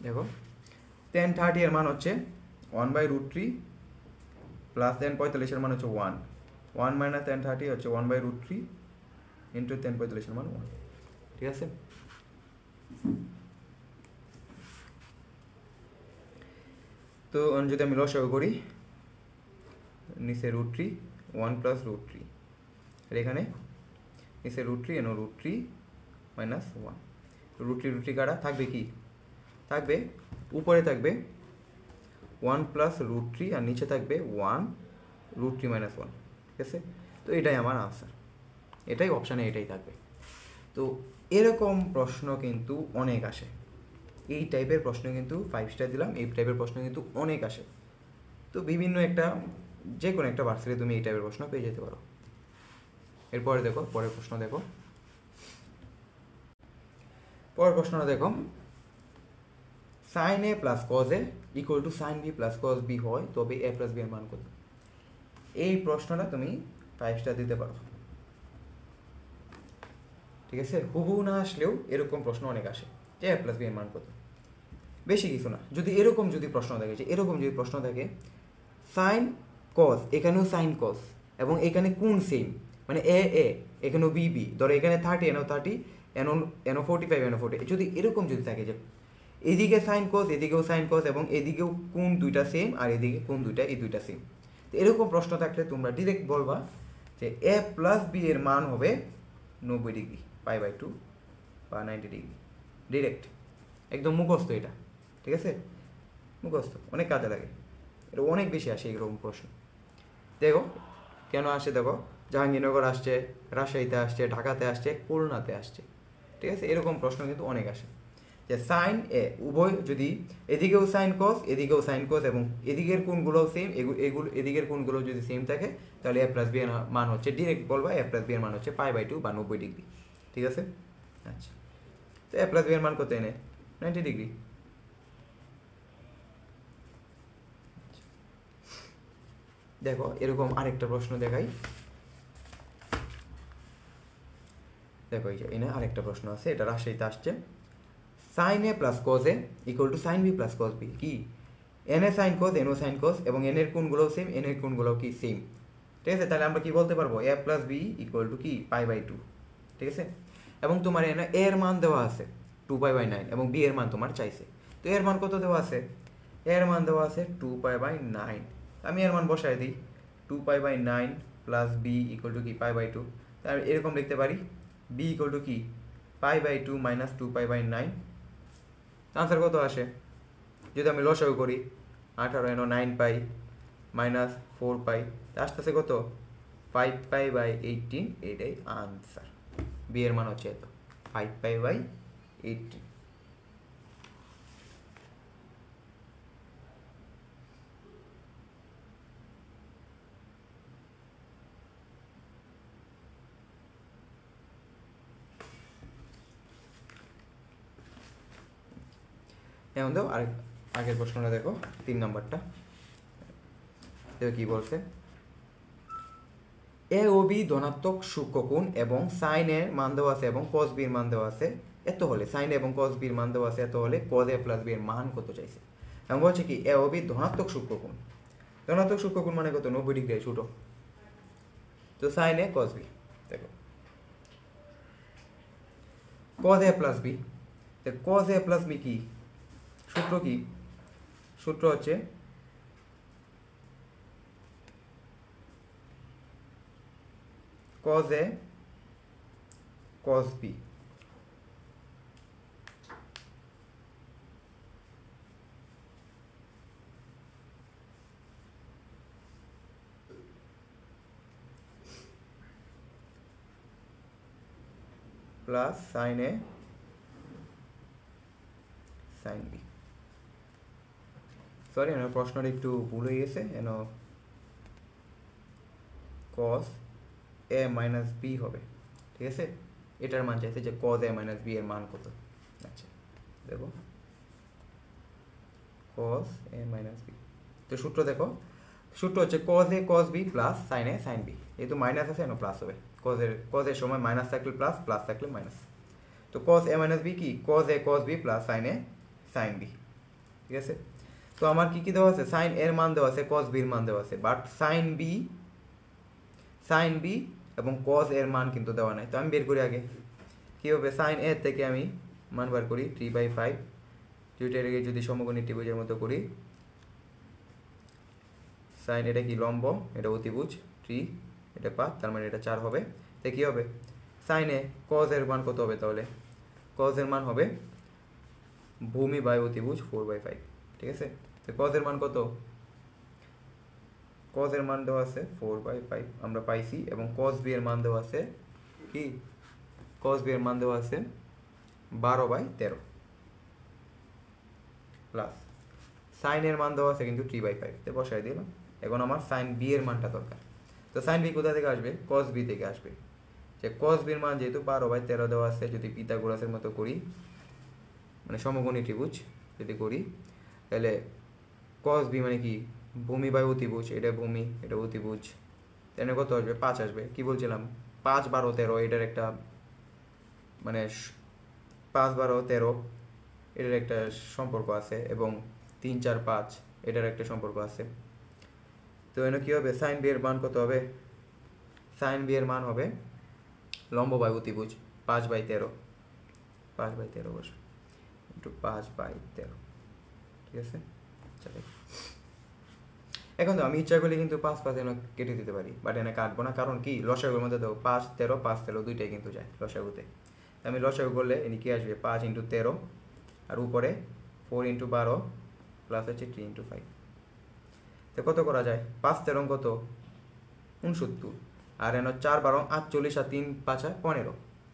দেখো tan 30 এর মান হচ্ছে 1/√3 প্লাস tan 45 এর মান হচ্ছে 1 মাইনাস tan 30 হচ্ছে 1/√3 ইন্টু tan 45 এর মান 1, ঠিক আছে। তো যদি আমি লসাগু করি, নিচে √3 1 প্লাস √3, আর এখানে নিচে √3 এনো √3 মাইনাস 1, √3 কাটা থাকবে কি, থাকবে উপরে থাকবে 1 প্লাস √3 আর নিচে থাকবে 1 √3 মাইনাস 1, ঠিক আছে। তো এটাই আমার আনসার, এটাই অপশানে এটাই থাকবে। তো এরকম প্রশ্ন কিন্তু অনেক আসে, এই টাইপের প্রশ্ন কিন্তু 5 স্টার দিলাম, এই টাইপের প্রশ্ন কিন্তু অনেক আসে। তো বিভিন্ন একটা যে কোনো একটা ভার্সিটি তুমি এই টাইপের প্রশ্ন পেয়ে যেতে পারো। এরপরে দেখো পরের প্রশ্ন দেখো, পরের প্রশ্নটা দেখো, sine A plus cos A equal to sine B plus cos B হয় তবে এ প্লাস বি এর মান কত? এই প্রশ্নটা তুমি 5 স্টার দিতে পারো, ঠিক আছে? হুবহু না আসলেও এরকম প্রশ্ন অনেক আসে যে এ প্লাস বি এর মান কত। বেশি কিছু না, যদি এরকম যদি প্রশ্ন থাকে, যে এরকম যদি প্রশ্ন থাকে সাইন কস, এখানেও সাইন কস এবং এখানে কোন সেম, মানে এ এ এখানেও বি বি, ধরো এখানে 30 এনও 30 এনও এনও 45 এনও 40, যদি এরকম যদি থাকে যে এদিকে সাইন কস এদিকেও সাইন কস এবং এদিকেও কোন দুইটা সেম আর এদিকে কোন দুইটা, এই দুইটা সেম, তো এরকম প্রশ্ন থাকলে তোমরা ডিরেক্ট বলবা যে এ প্লাস বি এর মান হবে 90 ডিগ্রি π/2 বা 90 ডিগ্রি, ডিরেক্ট একদম মুখস্থ এটা, ঠিক আছে? মুখস্থ অনেক কাজে লাগে, এটা অনেক বেশি আসে এরকম প্রশ্ন। দেখো কেন আসে, দেখো জাহাঙ্গীরনগর আসছে, রাজশাহীতে আসছে, ঢাকাতে আসছে, খুলনাতে আসছে, ঠিক আছে? এরকম প্রশ্ন কিন্তু অনেক আসে যে সাইন এ উভয় যদি এদিকেও সাইন কস এদিকেও সাইন কস এবং এদিকের কোণগুলোও সেম, এগুলো এদিকের কোণগুলো যদি সেম থাকে তাহলে এ প্লাস বি এর মান হচ্ছে, ডিরেক্ট বলবা এ প্লাস বি এর মান হচ্ছে π/2 বা 90 ডিগ্রি, ঠিক আছে? আচ্ছা, তো এ প্লাস বি এর মান কত এনে 90 ডিগ্রি। দেখো এরকম আরেকটা প্রশ্ন দেখাই, দেখো এই যে এনে আরেকটা প্রশ্ন আছে, এটা রাজশাহীতে আসছে। Sine A plus cos A equal to sine B plus cos B, কি এন এ সাইন কজ এনও সাইন কজ এবং এন এর কোণগুলোও সেম, এন এর কোণগুলোও কি সেম, ঠিক আছে? তাহলে আমরা কি বলতে পারবো এ প্লাস বি ইকুয়াল টু কি π/2, ঠিক আছে? এবং তোমার এনে এ এর মান দেওয়া আছে 2π/9 এবং বি এর মান তোমার চাইছে, তো এর মান কত দেওয়া আছে? এর মান দেওয়া আছে 2π/9, আমি এর মান বসাই দিই 2π/9 প্লাস বি ইকুয়াল টু কি π/2, তাহলে এরকম লিখতে পারি বি ইকুয়াল টু কি π/2 মাইনাস 2π/9, আনসার কত আসে? যদি আমি লসাগু করি 18 এনো 9 পাই মাইনাস 4 পাই, আসতেছে কত 5π/18, এটাই আনসার। বি এর মান হচ্ছে এত 5π/18। এখন দেখো আরেক আগের প্রশ্নটা দেখো, 3 নম্বরটা দেখো কি বলছে, এ ও বি ধনাত্মক সূক্ষ্মকোণ এবং সাইন এর মান দেওয়া আছে এবং কস বির মান দেওয়া আছে এত হলে, সাইন এবং কস বির মান দেওয়া আছে এত হলে কস এ প্লাস বি এর মান কত চাইছে। এবং বলছে কি এ ও বি ধনাত্মক সূক্ষ্মকোণ, ধনাত্মক সূক্ষ্মকোণ মানে কত 90 ডিগ্রি ছোট, তো সাইন এ কস বি, দেখো cos A plus B, cos A plus B কি সূত্র, কি সূত্র হচ্ছে cos A cos B plus sin A sin B, sorry আমার প্রশ্নটা একটু ভুল হয়ে গেছে, এন cos A মাইনাস বি হবে, ঠিক আছে? এটার মান চাইছে যে cos A মাইনাস বি এর মান কত। আচ্ছা দেখো cos A মাইনাস বি, তো সূত্র দেখো, সূত্র হচ্ছে cos A cos B plus sin A sin B, যেহেতু মাইনাস আছে এন প্লাস হবে, cos এর সময় মাইনাস থাকলে প্লাস, প্লাস থাকলে মাইনাস, তো cos A মাইনাস বি কি cos A cos B plus sin A sin B, ঠিক আছে? তো আমার কি কি দেওয়া আছে, সাইন এর মান দেওয়া আছে, cos b এর মান দেওয়া আছে, বাট সাইন বি এবং cos এর মান কিন্তু দেওয়া নাই, তো আমি বের করি আগে কি হবে, সাইন এর থেকে আমি মান বার করি 3/5, দুইটাকে যদি সমকোণী ত্রিভুজের মতো করি, সাইন এটা কি লম্ব, এটা অতিভুজ 3, এটা 5, তার মানে এটা 4 হবে, তো কি হবে সাইনে cos এর মান কত হবে, তাহলে cos এর মান হবে ভূমি বাই অতিভুজ 4/5, ঠিক আছে? তো cos এর মান কত, cos এর মান দেওয়া আছে 4/5 আমরা পাইছি, এবং cos b এর মান দেওয়া আছে কি, cos b এর মান দেওয়া আছে 12/13, প্লাস সাইনের মান দেওয়া আছে কিন্তু 3/5, তো বসাই দিলাম। এখন আমার সাইন বি এর মানটা দরকার। তো সাইন বি কোথা থেকে আসবে? কস বি থেকে আসবে। যে কস বির মান যেহেতু 12/13 দেওয়া আছে, যদি পিথাগোরাসের মতো করি, মানে সমকোণী ত্রিভুজ যদি করি, তাহলে কস বি মানে কি? ভূমি বাই অতিভুজ, এটা ভূমি, এটা অতিভুজ, তাহলে কত আসবে? 5 আসবে। কি বলছিলাম? 5, 12, 13 এটার একটা মানে 5, 12, 13 এটার একটা সম্পর্ক আছে, এবং 3, 4, 5 এটার একটা সম্পর্ক আছে। তো এখানে কী হবে? সাইন বি এর মান কত হবে? সাইন বি এর মান হবে লম্ব বাই অতিভুজ 5/13, 5/13 বসে ইন্টু 5/13, ঠিক আছে? চলো, এখন তো আমি ইচ্ছা করলে কিন্তু 5 এনে কেটে দিতে পারি, বাট এনে কাটবো না। কারণ কি? লসাগুর মধ্যে দেখো 5, 13, 5, 13 দুইটাই কিন্তু যায় লসাগুতে। আমি লসাগু করলে এনে কি আসবে? 5 × 13 আর উপরে 4 × 12 প্লাস হচ্ছে 3 × 5। তো কত করা যায়? 5, 13 কত? 69। আর এন 4, 12, 48 আর 3, 5, 15।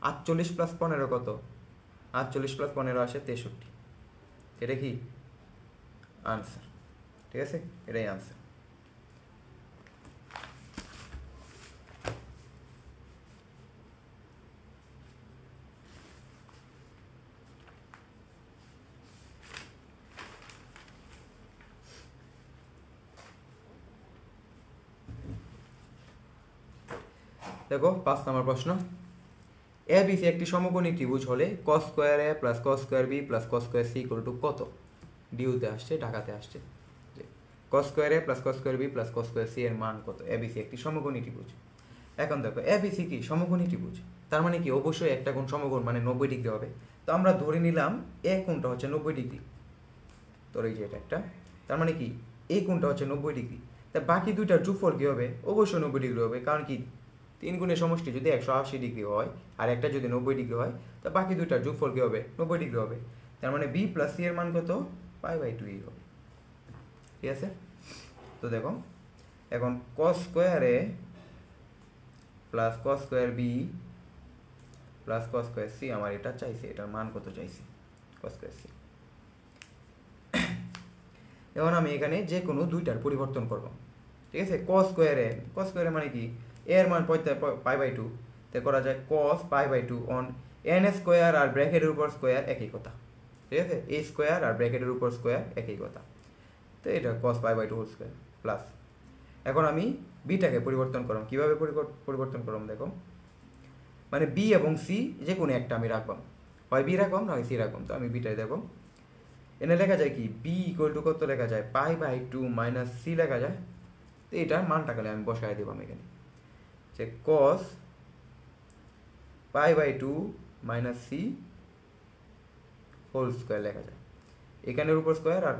48 + 15 কত? 48 + 15 আসে 63। এটা কি আনসার? ঠিক আছে, এটাই আনসার। দেখো 5 নম্বর প্রশ্ন। এ বি সি একটি সমকোণী ত্রিভুজ হলে cos square A plus cos square B plus cos square C equal to কত? ডিউতে আসছে, ঢাকাতে আসছে। cos square A plus cos square B plus cos square C এর মান কত? এ বি সি একটি সমকোণী ত্রিভুজ। এখন দেখো এ বি সি কি? সমকোণী ত্রিভুজ। তার মানে কি? অবশ্যই একটা কোণ সমকোণ, মানে 90 ডিগ্রি হবে। তো আমরা ধরে নিলাম এ কোণটা হচ্ছে 90 ডিগ্রি। তোর এই যে এটা একটা, তার মানে কি? এই কোণটা হচ্ছে 90 ডিগ্রি। তা বাকি দুইটার যোগফল কী হবে? অবশ্যই 90 ডিগ্রি হবে। কারণ কি? 3 গুণের সমষ্টি যদি 180 ডিগ্রি হয় আর একটা যদি 90 ডিগ্রি হয়, তা বাকি দুইটার যোগফল কী হবে? 90 ডিগ্রি হবে। তার মানে বি প্লাস সি এর মান কত? π/2 হবে। ঠিক আছে? তো দেখো এখন cos square A plus cos square B plus cos square C, আমার এটা চাইছে, এটার মান কত চাইছে? cos square C. এখন আমি এখানে যে কোনো দুইটার পরিবর্তন করব। ঠিক আছে? cos স্কয়ারে মানে কি? এর মান π/2, তে করা যায় cos π/2 অন n স্কয়ার আর ব্র্যাকেটের উপর স্কয়ার একই কথা। ঠিক আছে? a স্কয়ার আর ব্র্যাকেটের উপর স্কয়ার একই কথা। তো এটা cos π/2 হোল স্কয়ার প্লাস। এখন আমি বিটাকে পরিবর্তন করলাম। কিভাবে পরিবর্তন করলাম দেখো, মানে বি এবং সি যে কোনো একটা আমি রাখবাম, হয় বি রাখবাম না হয় সি রাখবাম। তো আমি বিটাই দেখো, এনে লেখা যায় কি? বি ইকুয়াল টু কত লেখা যায়? π/2 মাইনাস সি লেখা যায়। তো এটার মানটাকে আমি বসাই দেবাম এখানে, যে cos π/2 minus C whole square লেখা যায়। এখানের উপর স্কোয়ার আর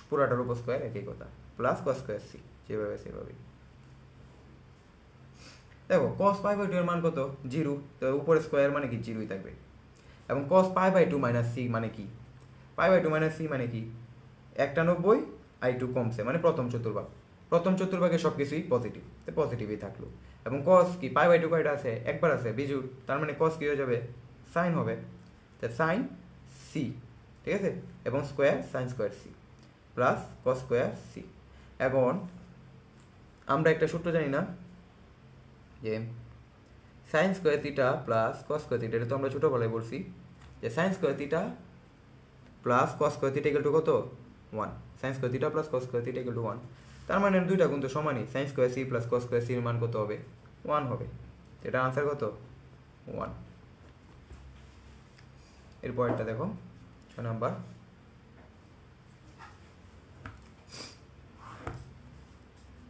পুরাটার উপর স্কোয়ার একই কথা, প্লাস cos স্কোয়ার সি, যেভাবে সেভাবেই। দেখো cos π/2 এর মান কত? 0। তো উপরে স্কোয়ার মানে কি? 0ই থাকবে। এবং cos π/2 মাইনাস সি মানে কি? π/2 মাইনাস সি মানে কি? 91 i2 কমছে, মানে প্রথম চতুর্ভাগ। প্রথম চতুর্ভাগে সব কিছুই পজিটিভ, তো পজিটিভই থাকলো। এবং cos কি? π/2 কয়টা আছে? একবার আছে, বিজুর। তার মানে cos কি হয়ে যাবে? সাইন হবে। তো সাইন সি, ঠিক আছে? এবং square sine square C plus cos square C. এখন আমরা একটা সূত্র জানি না, যে sine square theta plus cos square theta, এটা তো আমরা ছোটোবেলায় বলছি, যে sine square theta plus cos square theta equal to কত? 1। Sine square theta plus cos square theta equal to 1। তার মানে দুইটা কিন্তু সমানই। Sine square C plus cos square সির মান কত হবে? 1 হবে। এটা আনসার কত? 1। এরপরটা দেখো 6 নাম্বার।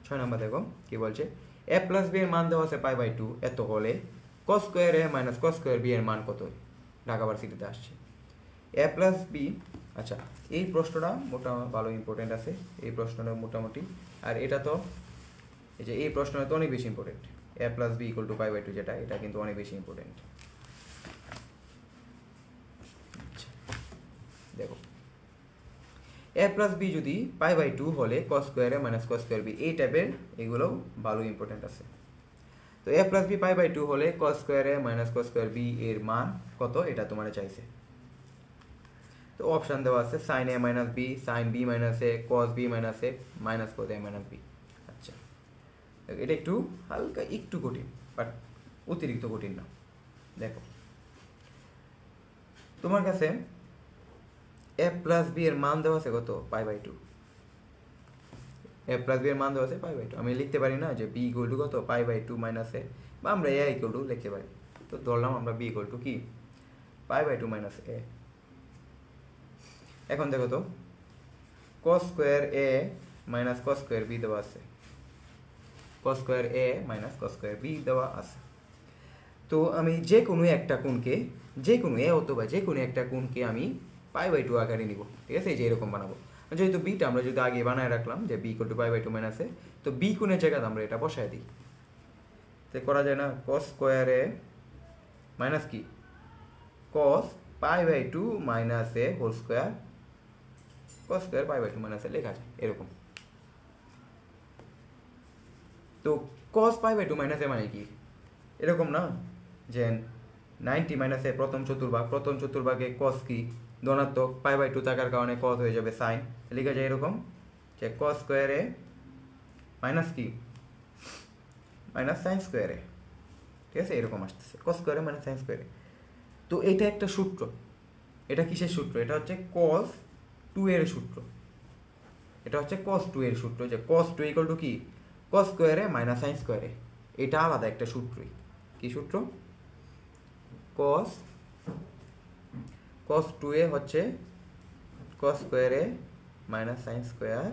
6 নাম্বার দেখো কি বলছে, এ প্লাস বি এর মান দেওয়া আছে π/2, এত হলে cos square A minus cos square B এর মান কত? ঢাকা ভার্সিটিতে আসছে এ প্লাস বি। আচ্ছা, এই প্রশ্নটা ভালো ইম্পর্টেন্ট আছে, এই প্রশ্নটা মোটামুটি। আর এটা তো এই যে এই প্রশ্নটা তো অনেক বেশি important, A plus B equal to π/2, যেটা এটা কিন্তু অনেক বেশি ইম্পর্টেন্ট। দেখো এ প্লাস বি যদি π/2 হলে cos square A minus cos square B, এই টাইপের এগুলোও ভালো ইম্পর্টেন্ট আছে। তো এ প্লাস বি π/2 হলে cos square A minus cos square B এর মান কত? এটা তোমার চাইছে। তো অপশান দেওয়া আছে sine A minus B, sine B minus A, cos B minus A, minus cos A minus B. আচ্ছা, এটা একটু হালকা একটু কঠিন, বাট অতিরিক্ত কঠিন না। দেখো তোমার কাছে এ প্লাস বি এর মান দেওয়া আছে কত, π/2। এ প্লাস বি এর মান দেওয়া আছে π/2। আমি লিখতে পারি না যে বি ইকুয়াল টু কত, π/2 মাইনাস এ, বা আমরা এ ইকুয়াল টু লিখতে পারি। তো ধরলাম আমরা বি ইকুয়াল টু কি, π/2 মাইনাস এ। এখন দেখো তো cos square A minus cos square B দেওয়া আছে, cos square A minus cos square B দেওয়া আছে। তো আমি যে কোনো একটা কোণকে, যে কোনো এ অথবা যে কোনো একটা কোণকে আমি π/2 আকারে নিব, ঠিক আছে? এই যে এরকম বানাবো। যেহেতু বিটা আমরা যদি আগে বানায় রাখলাম যে বি ইকুয়াল টু π/2 মাইনাস এ, তো বি কোণের জায়গায় আমরা এটা বসায় দিই। তো করা যায় না, cos স্কোয়ার এ মাইনাস কি, cos π/2 minus A whole square, cos square π/2 minus A লেখা যায় এরকম। তো cos π/2 মাইনাস এ মানে কি, এরকম না যে 90 মাইনাস এ প্রথম চতুর্ভাগে cos কি ধনাত্মক, π/2 থাকার কারণে cos হয়ে যাবে সাইন, লেখা যায় এরকম যে cos স্কোয়ার এ মাইনাস কি, মাইনাস সাইন স্কোয়ার এ, ঠিক আছে? এরকম আসতেছে cos square A minus sine square এ। তো এটা একটা সূত্র, এটা কিসের সূত্র, এটা হচ্ছে cos 2 এর সূত্র। এটা হচ্ছে cos 2 এর সূত্র, যে cos 2 ইকুয়াল টু কি, cos square A minus sine square এ। এটা আলাদা একটা সূত্রই। কি সূত্র, cos 2 এ হচ্ছে cos square A minus sine square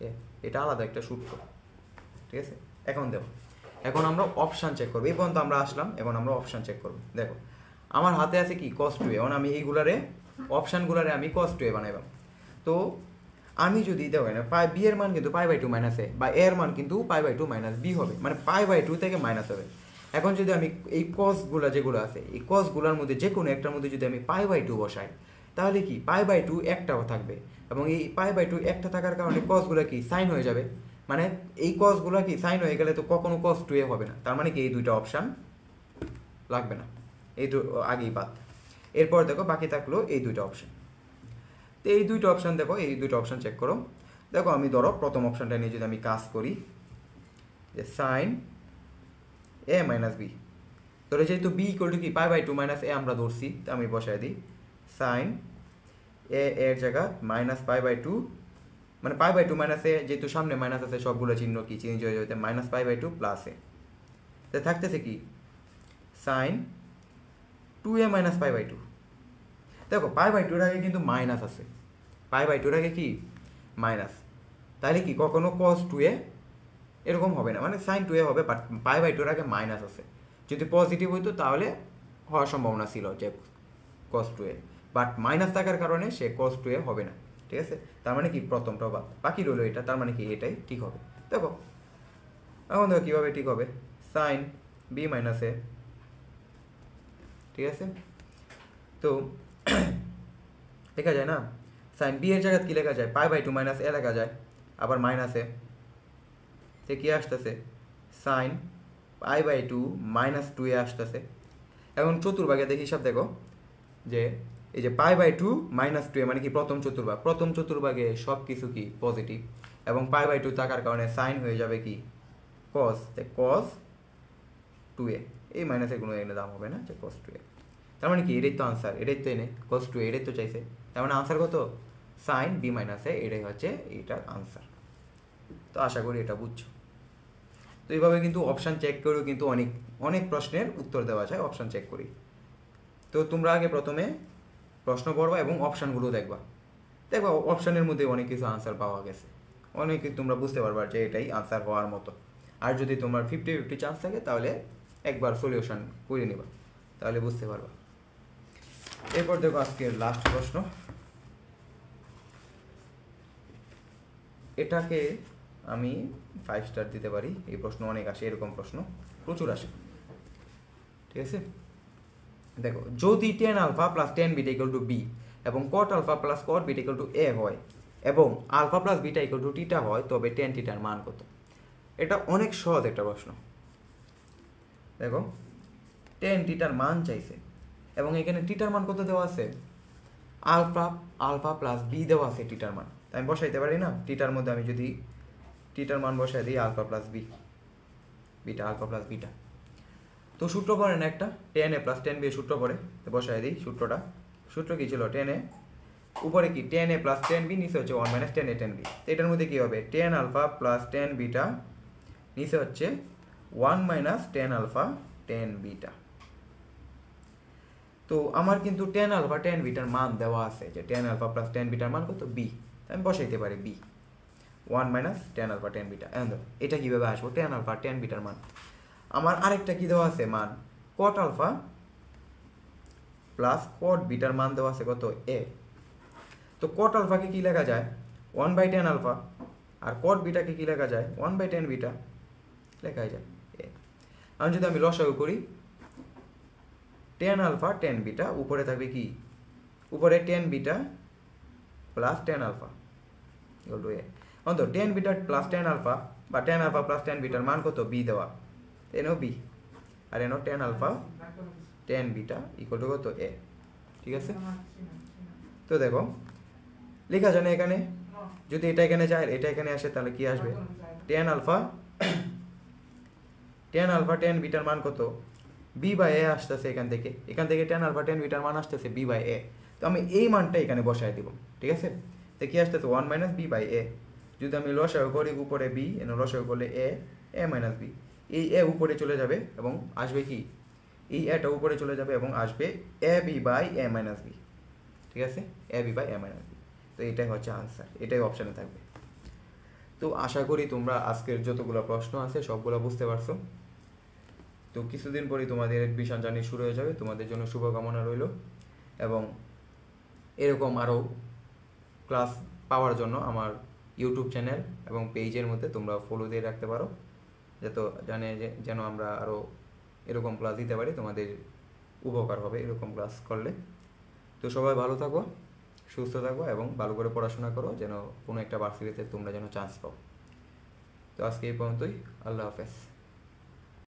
এ, এটা আলাদা একটা সূত্র, ঠিক আছে? এখন দেখো, এখন আমরা অপশান চেক করবো। এই পর্যন্ত আমরা আসলাম, এখন আমরা অপশান চেক করবো। দেখো আমার হাতে আছে কি cos 2 এ, এখন আমি এইগুলারে অপশানগুলারে আমি cos 2 এ বানাইলাম। তো আমি যদি দেখো না বি এর মান কিন্তু π/2 মাইনাস এ, বা এর মান কিন্তু π/2 মাইনাস বি হবে, মানে π/2 থেকে মাইনাস হবে। এখন যদি আমি এই কসগুলা যেগুলো আছে, এই কসগুলোর মধ্যে যে কোনো একটার মধ্যে যদি আমি π/2 বসাই, তাহলে কি π/2 একটাও থাকবে, এবং এই π/2 একটা থাকার কারণে কসগুলো কি সাইন হয়ে যাবে, মানে এই কসগুলো কি সাইন হয়ে গেলে তো কখনো cos 2 এ হবে না। তার মানে কি এই দুইটা অপশান লাগবে না, এই আগেই বাদ। এরপর দেখো বাকি থাকলো এই দুইটা অপশান। তো এই দুইটা অপশান দেখো, এই দুইটা অপশান চেক করো। দেখো আমি ধরো প্রথম অপশানটা নিয়ে যদি আমি কাজ করি, যে সাইন এ মাইনাস বি, ধরো যেহেতু বি ইকুয়াল টু কি π/2 মাইনাস এ আমরা ধরছি, তো আমি বসাই দিই সাইন এ এর জায়গা মাইনাস π/2, মানে π/2 মাইনাস এ, যেহেতু সামনে মাইনাস আছে সবগুলো চিহ্ন কি চেঞ্জ হয়ে যাবে, মাইনাস π/2 প্লাস এ। তো থাকতেছে কি সাইন 2a মাইনাস π/2। দেখো π/2 আগে কিন্তু মাইনাস আছে, π/2 আগে কি মাইনাস, তাহলে কি কখনো cos 2a এরকম হবে না, মানে সাইন 2a হবে, বাট π/2 আগে মাইনাস আছে। যদি পজিটিভ হইতো তাহলে হওয়ার সম্ভাবনা ছিল যে cos 2a, বাট মাইনাস থাকার কারণে সে cos 2a হবে না, ঠিক আছে? তার মানে কি প্রথমটাও বাকি রইলো এটা, তার মানে কি এটাই ঠিক হবে। দেখো এখন দেখো কীভাবে ঠিক হবে, সাইন বি মাইনাস এ, ঠিক আছে? তো লেখা যায় না, সাইন বি এর জায়গায় কি লেখা যায়, π/2 মাইনাস এ লেখা যায়, আবার মাইনাস এ, তো কি আসতেছে সাইন π/2 মাইনাস 2a আসতেছে। এখন চতুর্ভাগে দেখি হিসাব দেখো, যে এই যে π/2 মাইনাস 2a মানে কি প্রথম চতুর্ভাগে সব কিছু কি পজিটিভ, এবং π/2 থাকার কারণে সাইন হয়ে যাবে কি cos, cos 2a, এই মাইনাসের কোনো এনে দাম হবে না, যে cos 2a। তার মানে কি এটাই তো আনসার, এটাই তো এনে cos 2a, এটাই তো চাইছে। তার মানে আনসার কত, সাইন বি মাইনাস এ, এটাই হচ্ছে এইটার আনসার। তো আশা করি এটা বুঝছো। তো এইভাবে কিন্তু অপশান চেক করেও কিন্তু অনেক অনেক প্রশ্নের উত্তর দেওয়া যায় অপশান চেক করি। তো তোমরা আগে প্রথমে প্রশ্ন পড়বা এবং অপশানগুলো দেখবা অপশানের মধ্যে অনেক কিছু আনসার পাওয়া গেছে, অনেক কিছু তোমরা বুঝতে পারবা যে এটাই আনসার হওয়ার মতো। আর যদি তোমার 50-50 চান্স থাকে তাহলে একবার সলিউশন করে নিবা, তাহলে বুঝতে পারবা। এরপর দেখো আজকের লাস্ট প্রশ্ন, এটাকে আমি 5 স্টার দিতে পারি। এই প্রশ্ন অনেক আসে, এরকম প্রশ্ন প্রচুর আসে, ঠিক আছে? দেখো যদি tan alpha plus tan beta equal to B এবং cot alpha plus cot beta equal to A হয়, এবং alpha plus beta equal to theta হয়, তবে tan টিটার মান কত? এটা অনেক সহজ একটা প্রশ্ন। দেখো tan টিটার মান চাইছে, এবং এখানে টিটার মান কত দেওয়া আছে, আলফা আলফা প্লাস বি দেওয়া আছে টিটার মান, তাই আমি বসাইতে পারি না? টিটার মধ্যে আমি যদি টিটার মান বসাই দিই alpha plus B, beta alpha plus beta, তো সূত্র পড়েন একটা, tan A plus tan B সূত্র পড়ে, তো বসাই দিই সূত্রটা। সূত্র কী ছিল? টেন এ উপরে কি tan A plus tan B, নিচে হচ্ছে one minus tan A tan B. এটার মধ্যে কী হবে? Tan alpha plus tan beta, নিচে হচ্ছে one minus tan alpha tan beta. তো আমার কিন্তু টেন আলফা টেন বিটার মান দেওয়া আছে, যে টেন আলফা প্লাস টেন বিটার মান কত? বি। আমি বসাইতে পারি B, one minus tan alpha tan beta. এখন দেখো এটা কীভাবে আসবো? টেন আলফা টেন বিটার মান আমার আরেকটা কী দেওয়া আছে মান, কট আলফা প্লাস কট বিটার মান দেওয়া আছে কত? এ। তো কট আলফাকে কী লেখা যায়? ওয়ান বাই টেন আলফা, আর কট বিটাকে কী লেখা যায়? ওয়ান বাই টেন বিটা লেখা যায় এ। আমি যদি আমি লসাগু করি, টেন আলফা টেন বিটা, উপরে থাকবে কি? উপরে tan beta plus tan alpha equal to A. অন্ত tan beta plus tan alpha বা টেন আলফা প্লাস টেন বিটার মান কত? বি দেওয়া, এনও বি, আর এনও tan alpha tan beta equal to কত? এ। ঠিক আছে, তো দেখো লেখা যায় না এখানে? যদি এটা এখানে যায় এটা এখানে আসে তাহলে কি আসবে? টেন আলফা টেন বিটার মান কত? বি বাই এ আসতেছে এখান থেকে, টেন আলফা টেন বিটার মান আসতেছে বি বাই এ। তো আমি এই মানটা এখানে বসায় দিব, ঠিক আছে? তো কি আসতেছে? ওয়ান মাইনাস বি বাই এ। যদি আমি লসাগু করি, উপরে বি, এনে লসাগু করলে এ, এ মাইনাস বি, এই এ উপরে চলে যাবে এবং আসবে কি? এই এটা উপরে চলে যাবে এবং আসবে A B by A minus B, ঠিক আছে? A B by A minus B. তো এটাই হচ্ছে আনসার, এটাই অপশানে থাকবে। তো আশা করি তোমরা আজকের যতগুলো প্রশ্ন আছে সবগুলো বুঝতে পারছো। তো কিছুদিন পরেই তোমাদের এডমিশন জার্নি শুরু হয়ে যাবে, তোমাদের জন্য শুভকামনা রইল। এবং এরকম আরও ক্লাস পাওয়ার জন্য আমার ইউটিউব চ্যানেল এবং পেজের মধ্যে তোমরা ফলো দিয়ে রাখতে পারো, যেন আমরা আরও এরকম ক্লাস দিতে পারি, তোমাদের উপকার হবে এরকম ক্লাস করলে। তো সবাই ভালো থাকো, সুস্থ থাকো এবং ভালো করে পড়াশোনা করো, যেন কোনো একটা ভার্সিটিতে তোমরা যেন চান্স পাও। তো আজকে এই পর্যন্তই, আল্লাহ হাফেজ।